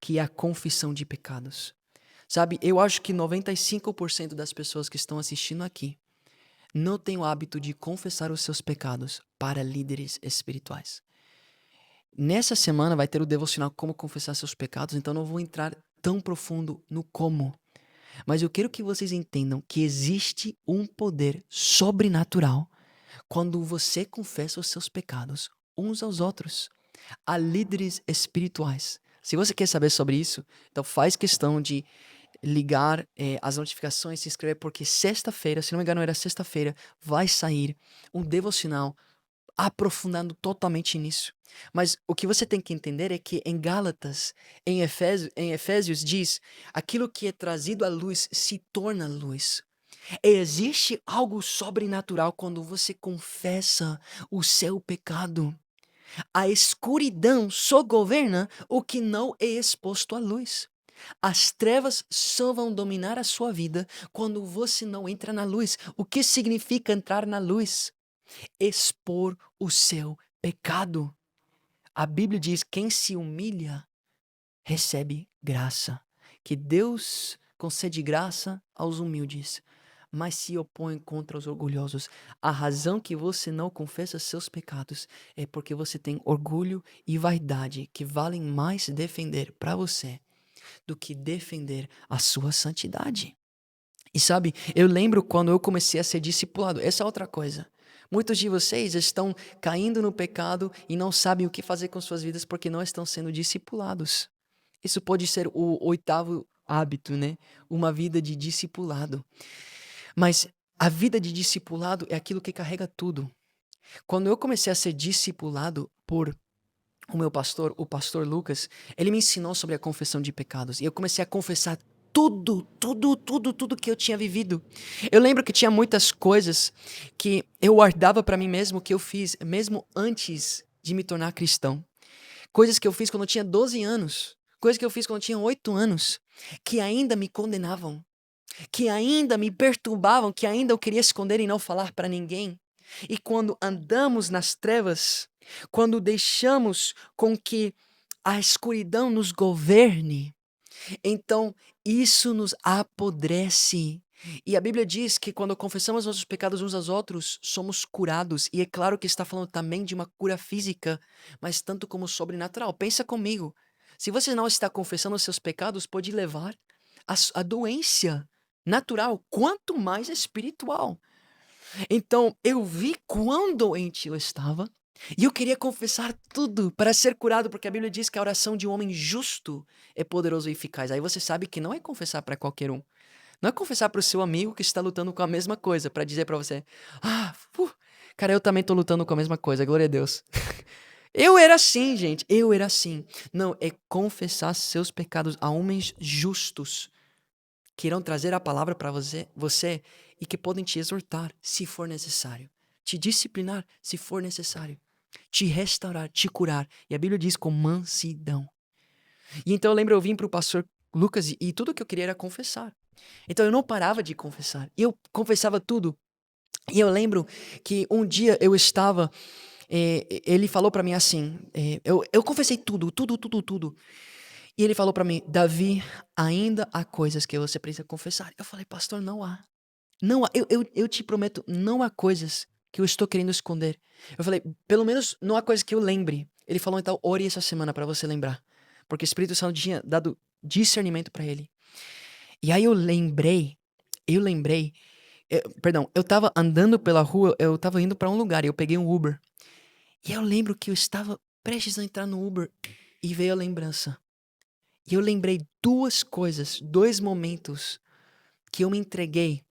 que é a confissão de pecados. Sabe, eu acho que 95% das pessoas que estão assistindo aqui não têm o hábito de confessar os seus pecados para líderes espirituais. Nessa semana vai ter o devocional Como Confessar Seus Pecados, então não vou entrar tão profundo no como. Mas eu quero que vocês entendam que existe um poder sobrenatural quando você confessa os seus pecados uns aos outros, a líderes espirituais. Se você quer saber sobre isso, então faz questão de ligar as notificações, se inscrever, porque sexta-feira, se não me engano era sexta-feira, vai sair um devocional aprofundando totalmente nisso. Mas o que você tem que entender é que em Gálatas, em Efésios diz, aquilo que é trazido à luz se torna luz. Existe algo sobrenatural quando você confessa o seu pecado. A escuridão só governa o que não é exposto à luz. As trevas só vão dominar a sua vida quando você não entra na luz. O que significa entrar na luz? Expor o seu pecado. A Bíblia diz: quem se humilha recebe graça. Que Deus concede graça aos humildes, mas se opõe contra os orgulhosos. A razão que você não confessa seus pecados é porque você tem orgulho e vaidade que valem mais defender para você do que defender a sua santidade. E sabe, eu lembro quando eu comecei a ser discipulado. Essa é outra coisa. Muitos de vocês estão caindo no pecado e não sabem o que fazer com suas vidas porque não estão sendo discipulados. Isso pode ser o oitavo hábito, né? Uma vida de discipulado. Mas a vida de discipulado é aquilo que carrega tudo. Quando eu comecei a ser discipulado por o meu pastor, o pastor Lucas, ele me ensinou sobre a confissão de pecados. E eu comecei a confessar tudo que eu tinha vivido. Eu lembro que tinha muitas coisas que eu guardava para mim mesmo, que eu fiz mesmo antes de me tornar cristão. Coisas que eu fiz quando eu tinha 12 anos. Coisas que eu fiz quando eu tinha 8 anos. Que ainda me condenavam. Que ainda me perturbavam. Que ainda eu queria esconder e não falar para ninguém. E quando andamos nas trevas, quando deixamos com que a escuridão nos governe, então isso nos apodrece. E a Bíblia diz que quando confessamos nossos pecados uns aos outros, somos curados. E é claro que está falando também de uma cura física, mas tanto como sobrenatural. Pensa comigo. Se você não está confessando os seus pecados, pode levar a doença natural, quanto mais espiritual. Então, eu vi quão doente eu estava e eu queria confessar tudo para ser curado, porque a Bíblia diz que a oração de um homem justo é poderosa e eficaz. Aí você sabe que não é confessar para qualquer um. Não é confessar para o seu amigo que está lutando com a mesma coisa, para dizer para você: cara, eu também tô lutando com a mesma coisa, glória a Deus. Eu era assim, gente, eu era assim. Não, é confessar seus pecados a homens justos que irão trazer a palavra para você e que podem te exortar se for necessário, te disciplinar se for necessário, te restaurar, te curar. E a Bíblia diz com mansidão. E então eu lembro, eu vim para o pastor Lucas e tudo que eu queria era confessar. Então eu não parava de confessar. E eu confessava tudo. E eu lembro que um dia eu estava, ele falou para mim assim, eu confessei tudo. E ele falou pra mim: Davi, ainda há coisas que você precisa confessar. Eu falei: pastor, não há. Não há. Eu te prometo, não há coisas que eu estou querendo esconder. Eu falei: pelo menos não há coisas que eu lembre. Ele falou: então ore essa semana pra você lembrar. Porque o Espírito Santo tinha dado discernimento pra ele. E aí eu lembrei, eu tava andando pela rua, eu tava indo pra um lugar e eu peguei um Uber. E eu lembro que eu estava prestes a entrar no Uber e veio a lembrança. E eu lembrei 2 coisas, 2 momentos que eu me entreguei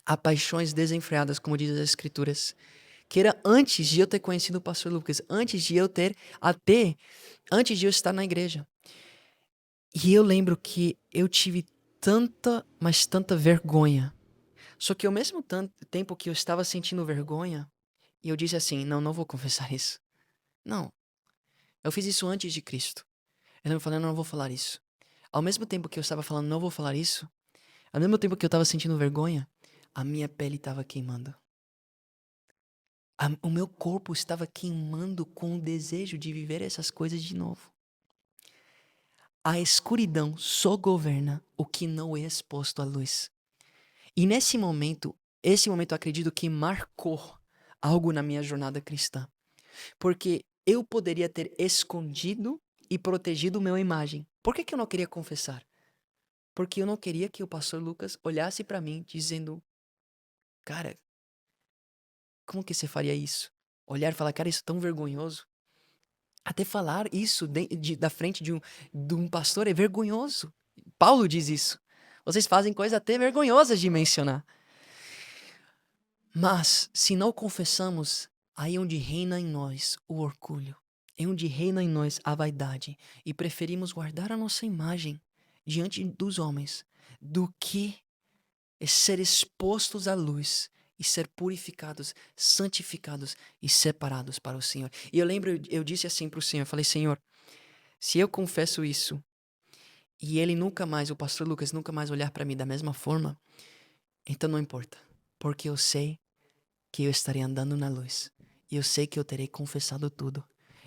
a paixões desenfreadas, como diz as escrituras, que era antes de eu ter conhecido o pastor Lucas, antes de eu estar na igreja. E eu lembro que eu tive tanta, mas tanta vergonha. Só que ao mesmo tempo que eu estava sentindo vergonha, e eu disse assim: não, não vou confessar isso. Não, eu fiz isso antes de Cristo. Eu não falei, não, não vou falar isso. Ao mesmo tempo que eu estava falando, não vou falar isso, ao mesmo tempo que eu estava sentindo vergonha, a minha pele estava queimando. O meu corpo estava queimando com o desejo de viver essas coisas de novo. A escuridão só governa o que não é exposto à luz. E esse momento eu acredito que marcou algo na minha jornada cristã. Porque eu poderia ter escondido e protegido minha imagem. Por que eu não queria confessar? Porque eu não queria que o pastor Lucas olhasse para mim dizendo: cara, como que você faria isso? Olhar e falar: cara, isso é tão vergonhoso. Até falar isso da frente de um pastor é vergonhoso. Paulo diz isso. Vocês fazem coisas até vergonhosas de mencionar. Mas, se não confessamos, aí é onde reina em nós o orgulho. É onde reina em nós a vaidade. E preferimos guardar a nossa imagem diante dos homens do que ser expostos à luz e ser purificados, santificados e separados para o Senhor. E eu lembro, eu disse assim para o Senhor, eu falei: Senhor, se eu confesso isso e ele nunca mais, o pastor Lucas nunca mais olhar para mim da mesma forma, então não importa, porque eu sei que eu estarei andando na luz. E eu sei que eu terei confessado tudo.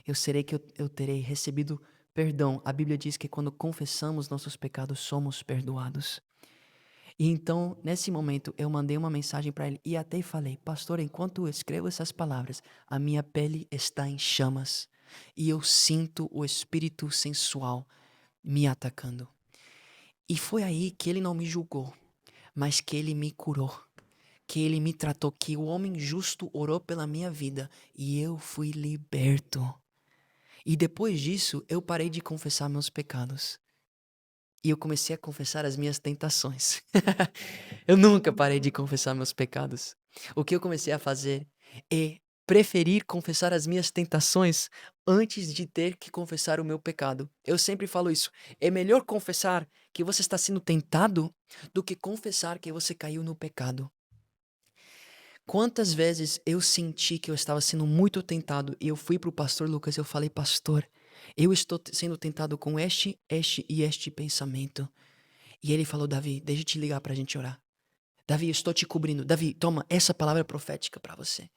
Eu sei que eu terei recebido perdão. A Bíblia diz que quando confessamos nossos pecados, somos perdoados. E então, nesse momento, eu mandei uma mensagem para ele e até falei: pastor, enquanto eu escrevo essas palavras, a minha pele está em chamas e eu sinto o espírito sensual me atacando. E foi aí que ele não me julgou, mas que ele me curou, que ele me tratou, que o homem justo orou pela minha vida e eu fui liberto. E depois disso, eu parei de confessar meus pecados. E eu comecei a confessar as minhas tentações. Eu nunca parei de confessar meus pecados. O que eu comecei a fazer é preferir confessar as minhas tentações antes de ter que confessar o meu pecado. Eu sempre falo isso. É melhor confessar que você está sendo tentado do que confessar que você caiu no pecado. Quantas vezes eu senti que eu estava sendo muito tentado e eu fui para o pastor Lucas e eu falei: pastor, eu estou sendo tentado com este pensamento. E ele falou: Davi, deixa eu te ligar para a gente orar. Davi, eu estou te cobrindo. Davi, toma essa palavra profética para você.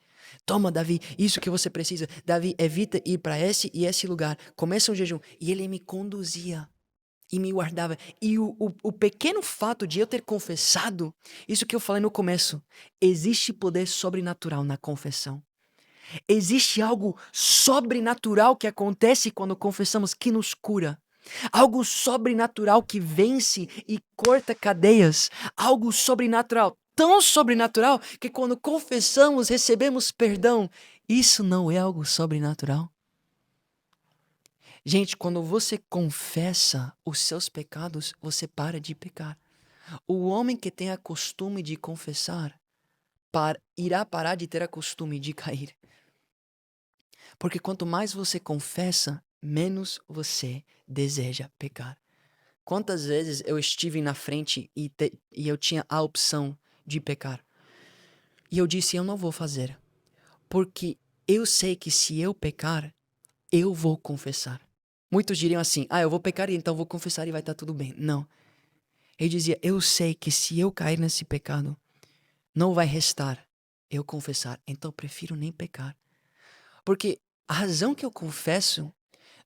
Toma, Davi, isso que você precisa. Davi, evita ir para esse e esse lugar. Começa um jejum. E ele me conduzia e me guardava. E o pequeno fato de eu ter confessado, isso que eu falei no começo, existe poder sobrenatural na confissão. Existe algo sobrenatural que acontece quando confessamos que nos cura. Algo sobrenatural que vence e corta cadeias. Algo sobrenatural, tão sobrenatural que quando confessamos recebemos perdão. Isso não é algo sobrenatural? Gente, quando você confessa os seus pecados, você para de pecar. O homem que tem a costume de confessar irá parar de ter a costume de cair. Porque quanto mais você confessa, menos você deseja pecar. Quantas vezes eu estive na frente e eu tinha a opção de pecar? E eu disse: eu não vou fazer. Porque eu sei que se eu pecar, eu vou confessar. Muitos diriam assim: eu vou pecar e então vou confessar e vai estar tudo bem. Não. Eu dizia: eu sei que se eu cair nesse pecado, não vai restar eu confessar. Então eu prefiro nem pecar. Porque a razão que eu confesso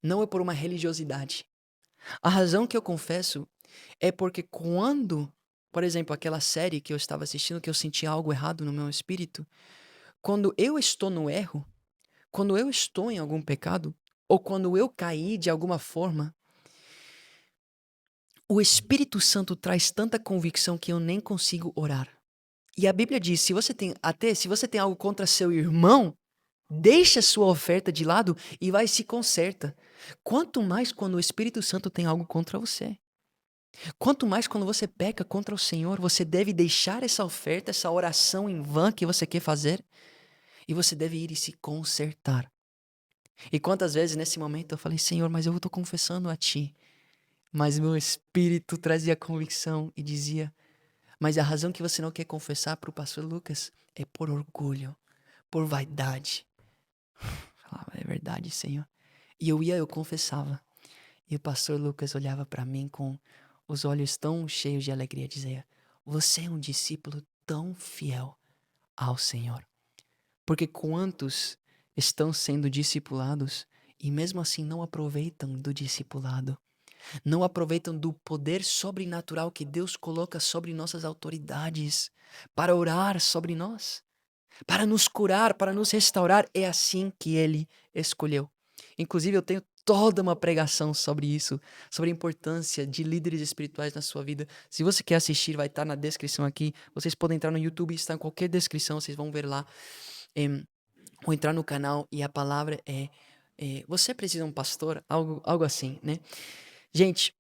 não é por uma religiosidade. A razão que eu confesso é porque quando, por exemplo, aquela série que eu estava assistindo, que eu senti algo errado no meu espírito, quando eu estou no erro, quando eu estou em algum pecado, ou quando eu caí de alguma forma, o Espírito Santo traz tanta convicção que eu nem consigo orar. E a Bíblia diz: se você tem algo contra seu irmão, deixa sua oferta de lado e vai se conserta. Quanto mais quando o Espírito Santo tem algo contra você. Quanto mais quando você peca contra o Senhor, você deve deixar essa oferta, essa oração em vão que você quer fazer, e você deve ir e se consertar. E quantas vezes nesse momento eu falei, Senhor, mas eu estou confessando a Ti. Mas meu espírito trazia convicção e dizia, mas a razão que você não quer confessar para o pastor Lucas é por orgulho, por vaidade. Eu falava, é verdade, Senhor. E eu confessava. E o pastor Lucas olhava para mim com os olhos tão cheios de alegria e dizia, você é um discípulo tão fiel ao Senhor. Porque quantos estão sendo discipulados e mesmo assim não aproveitam do discipulado? Não aproveitam do poder sobrenatural que Deus coloca sobre nossas autoridades para orar sobre nós, para nos curar, para nos restaurar. É assim que Ele escolheu. Inclusive, eu tenho toda uma pregação sobre isso, sobre a importância de líderes espirituais na sua vida. Se você quer assistir, vai estar na descrição aqui. Vocês podem entrar no YouTube, está em qualquer descrição, vocês vão ver lá. Ou entrar no canal e a palavra você precisa de um pastor? Algo assim, né? Gente,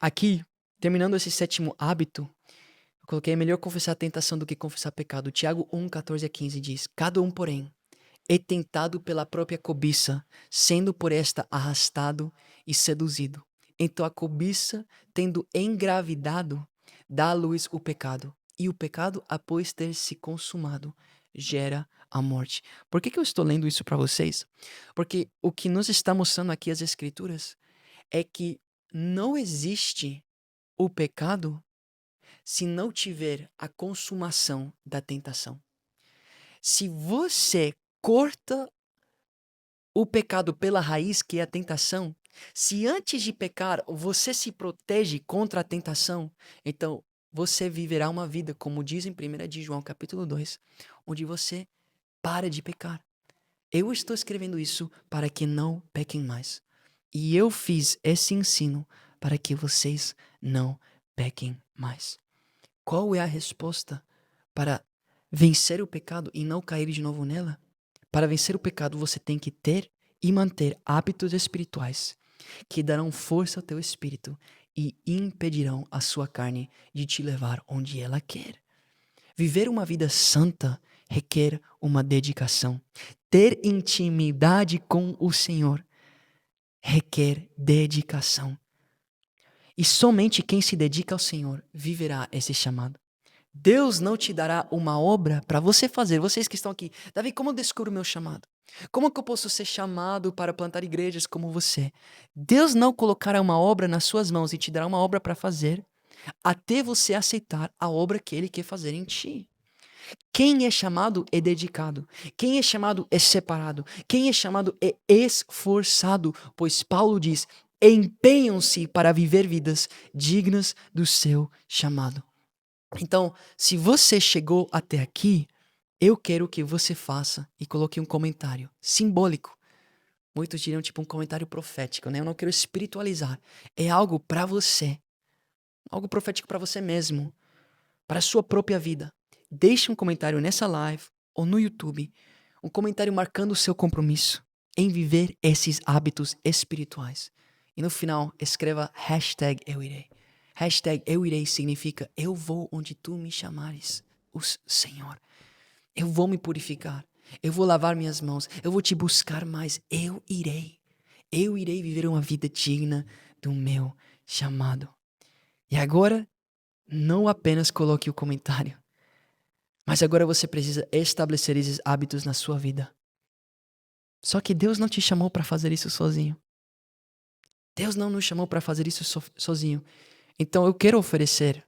aqui, terminando esse 7º hábito, eu coloquei: é melhor confessar a tentação do que confessar pecado. Tiago 1:14-15 diz: cada um, porém, é tentado pela própria cobiça, sendo por esta arrastado e seduzido. Então a cobiça, tendo engravidado, dá à luz o pecado. E o pecado, após ter se consumado, gera a morte. Por que eu estou lendo isso para vocês? Porque o que nos está mostrando aqui as Escrituras é que não existe o pecado se não tiver a consumação da tentação. Se você corta o pecado pela raiz, que é a tentação, se antes de pecar você se protege contra a tentação, então você viverá uma vida, como diz em 1 de João capítulo 2, onde você para de pecar. Eu estou escrevendo isso para que não pequem mais. E eu fiz esse ensino para que vocês não pequem mais. Qual é a resposta para vencer o pecado e não cair de novo nela? Para vencer o pecado, você tem que ter e manter hábitos espirituais que darão força ao teu espírito e impedirão a sua carne de te levar onde ela quer. Viver uma vida santa requer uma dedicação. Ter intimidade com o Senhor requer dedicação. E somente quem se dedica ao Senhor viverá esse chamado. Deus não te dará uma obra para você fazer. Vocês que estão aqui, Davi, como eu descubro o meu chamado? Como que eu posso ser chamado para plantar igrejas como você? Deus não colocará uma obra nas suas mãos e te dará uma obra para fazer até você aceitar a obra que Ele quer fazer em ti. Quem é chamado é dedicado. Quem é chamado é separado. Quem é chamado é esforçado, pois Paulo diz: empenham-se para viver vidas dignas do seu chamado. Então, se você chegou até aqui, eu quero que você faça e coloque um comentário simbólico. Muitos diriam tipo um comentário profético, né? Eu não quero espiritualizar. É algo para você. Algo profético para você mesmo, para a sua própria vida. Deixe um comentário nessa live ou no YouTube, um comentário marcando o seu compromisso em viver esses hábitos espirituais. E no final, escreva #euirei. #euirei significa eu vou onde tu me chamares, o Senhor. Eu vou me purificar. Eu vou lavar minhas mãos. Eu vou te buscar mais. Eu irei. Eu irei viver uma vida digna do meu chamado. E agora, não apenas coloque o comentário, mas agora você precisa estabelecer esses hábitos na sua vida. Só que Deus não te chamou para fazer isso sozinho. Deus não nos chamou para fazer isso sozinho. Então eu quero oferecer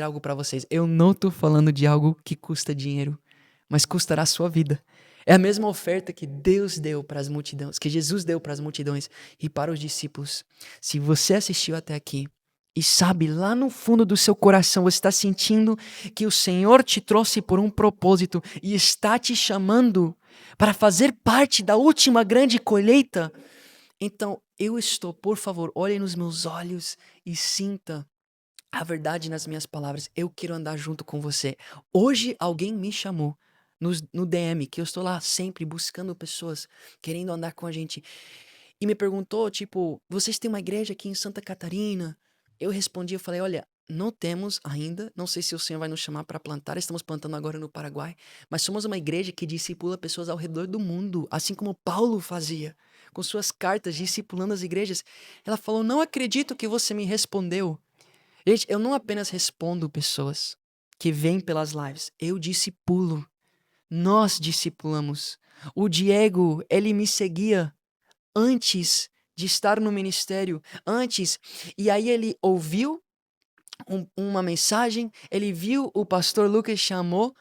algo para vocês. Eu não estou falando de algo que custa dinheiro, mas custará a sua vida. É a mesma oferta que Deus deu para as multidões, que Jesus deu para as multidões e para os discípulos. Se você assistiu até aqui e sabe, lá no fundo do seu coração, você está sentindo que o Senhor te trouxe por um propósito e está te chamando para fazer parte da última grande colheita, então eu estou, por favor, olhe nos meus olhos e sinta a verdade nas minhas palavras. Eu quero andar junto com você. Hoje alguém me chamou no DM, que eu estou lá sempre buscando pessoas, querendo andar com a gente. e me perguntou, tipo, vocês têm uma igreja aqui em Santa Catarina? Eu respondi, eu falei, olha, não temos ainda, não sei se o Senhor vai nos chamar para plantar, estamos plantando agora no Paraguai, mas somos uma igreja que discipula pessoas ao redor do mundo, assim como Paulo fazia, com suas cartas, discipulando as igrejas. Ela falou, não acredito que você me respondeu. Gente, eu não apenas respondo pessoas que vêm pelas lives, eu discipulo. Nós discipulamos. O Diego, ele me seguia antes de estar no ministério, antes. E aí ele ouviu uma mensagem, ele viu o pastor Lucas chamou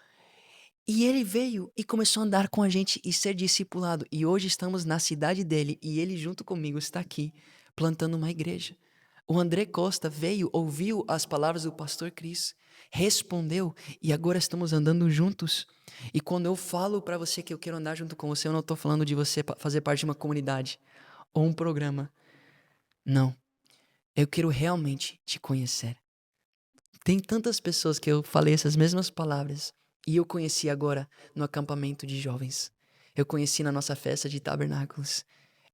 e ele veio e começou a andar com a gente e ser discipulado. E hoje estamos na cidade dele e ele junto comigo está aqui plantando uma igreja. O André Costa veio, ouviu as palavras do pastor Cris, respondeu e agora estamos andando juntos. E quando eu falo para você que eu quero andar junto com você, eu não estou falando de você fazer parte de uma comunidade ou um programa. Não. Eu quero realmente te conhecer. Tem tantas pessoas que eu falei essas mesmas palavras e eu conheci agora no acampamento de jovens. Eu conheci na nossa festa de tabernáculos.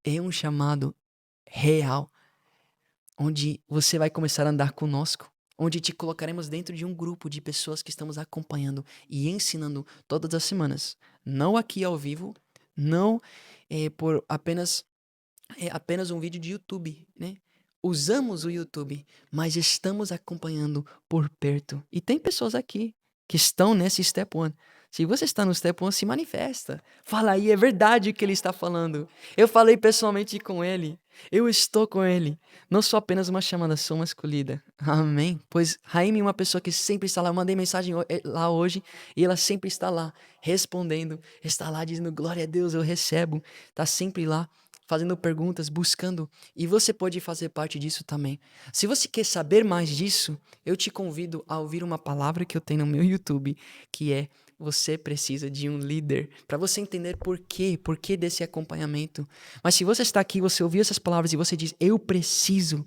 É um chamado real, onde você vai começar a andar conosco, onde te colocaremos dentro de um grupo de pessoas que estamos acompanhando e ensinando todas as semanas. Não aqui ao vivo, não por apenas um vídeo de YouTube, né? Usamos o YouTube, mas estamos acompanhando por perto. E tem pessoas aqui que estão nesse Step One. Se você está no Step One, se manifesta. Fala aí, é verdade o que ele está falando. Eu falei pessoalmente com ele. Eu estou com ele. Não sou apenas uma chamada, sou uma escolhida. Amém? Pois Raime é uma pessoa que sempre está lá. Eu mandei mensagem lá hoje e ela sempre está lá, respondendo. Está lá dizendo, glória a Deus, eu recebo. Está sempre lá, fazendo perguntas, buscando. E você pode fazer parte disso também. Se você quer saber mais disso, eu te convido a ouvir uma palavra que eu tenho no meu YouTube, que é você precisa de um líder, para você entender por quê desse acompanhamento. Mas se você está aqui, você ouviu essas palavras e você diz, eu preciso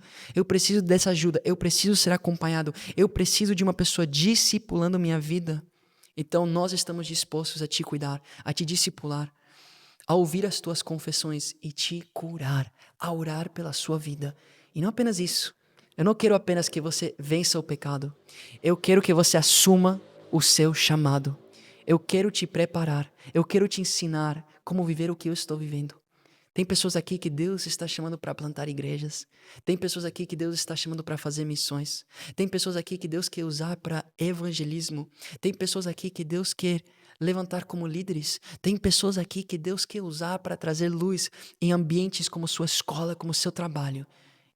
dessa ajuda, eu preciso ser acompanhado, eu preciso de uma pessoa discipulando minha vida. Então nós estamos dispostos a te cuidar, a te discipular, a ouvir as tuas confissões e te curar, a orar pela sua vida. E não apenas isso. Eu não quero apenas que você vença o pecado. Eu quero que você assuma o seu chamado. Eu quero te preparar. Eu quero te ensinar como viver o que eu estou vivendo. Tem pessoas aqui que Deus está chamando para plantar igrejas. Tem pessoas aqui que Deus está chamando para fazer missões. Tem pessoas aqui que Deus quer usar para evangelismo. Tem pessoas aqui que Deus quer levantar como líderes. Tem pessoas aqui que Deus quer usar para trazer luz em ambientes como sua escola, como seu trabalho.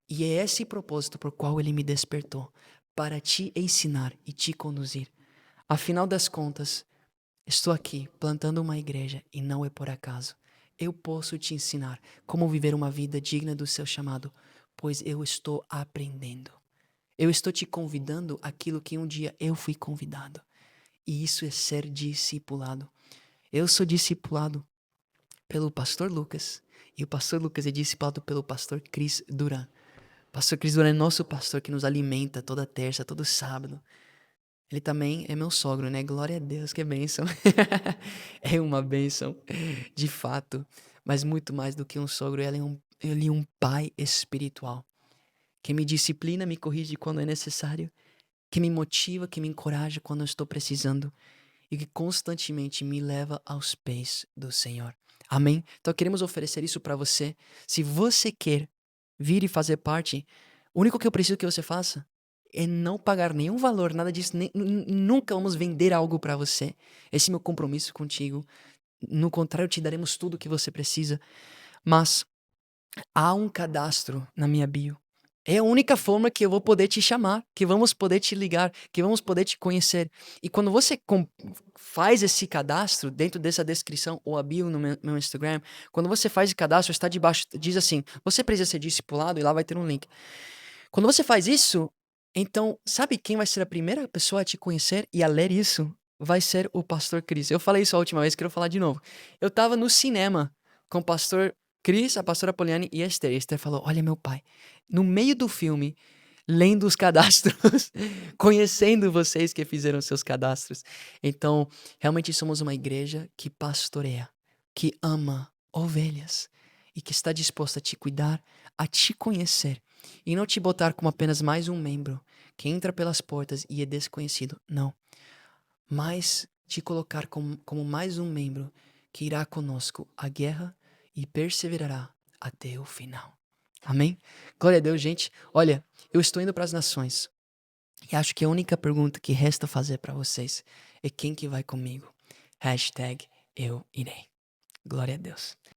E é esse propósito por qual Ele me despertou, para te ensinar e te conduzir. Afinal das contas, estou aqui plantando uma igreja e não é por acaso. Eu posso te ensinar como viver uma vida digna do seu chamado, pois eu estou aprendendo. Eu estou te convidando aquilo que um dia eu fui convidado. E isso é ser discipulado. Eu sou discipulado pelo pastor Lucas. E o pastor Lucas é discipulado pelo pastor Cris Duran. Pastor Cris Duran é nosso pastor que nos alimenta toda terça, todo sábado. Ele também é meu sogro, né? Glória a Deus, que bênção. É uma bênção, de fato. Mas muito mais do que um sogro, ele é um pai espiritual. Que me disciplina, me corrige quando é necessário. Que me motiva, que me encoraja quando eu estou precisando. E que constantemente me leva aos pés do Senhor. Amém? Então queremos oferecer isso para você. Se você quer vir e fazer parte, o único que eu preciso que você faça é não pagar nenhum valor, nada disso. Nunca vamos vender algo para você. Esse é meu compromisso contigo. No contrário, te daremos tudo o que você precisa. Mas há um cadastro na minha bio. É a única forma que eu vou poder te chamar, que vamos poder te ligar, que vamos poder te conhecer. E quando você faz esse cadastro, dentro dessa descrição, ou a bio no meu Instagram, quando você faz esse cadastro, está debaixo, diz assim, você precisa ser discipulado, e lá vai ter um link. Quando você faz isso, então, sabe quem vai ser a primeira pessoa a te conhecer e a ler isso? Vai ser o pastor Cris. Eu falei isso a última vez, quero falar de novo. Eu tava no cinema com o pastor Cris, a pastora Poliane e a Esther. E a Esther falou, olha meu pai, no meio do filme, lendo os cadastros, conhecendo vocês que fizeram seus cadastros. Então, realmente somos uma igreja que pastoreia, que ama ovelhas. e que está disposto a te cuidar, a te conhecer e não te botar como apenas mais um membro que entra pelas portas e é desconhecido. Não, mas te colocar como mais um membro que irá conosco à guerra e perseverará até o final. Amém? Glória a Deus, gente. Olha, eu estou indo para as nações e acho que a única pergunta que resta fazer para vocês é quem que vai comigo. Hashtag eu irei. Glória a Deus.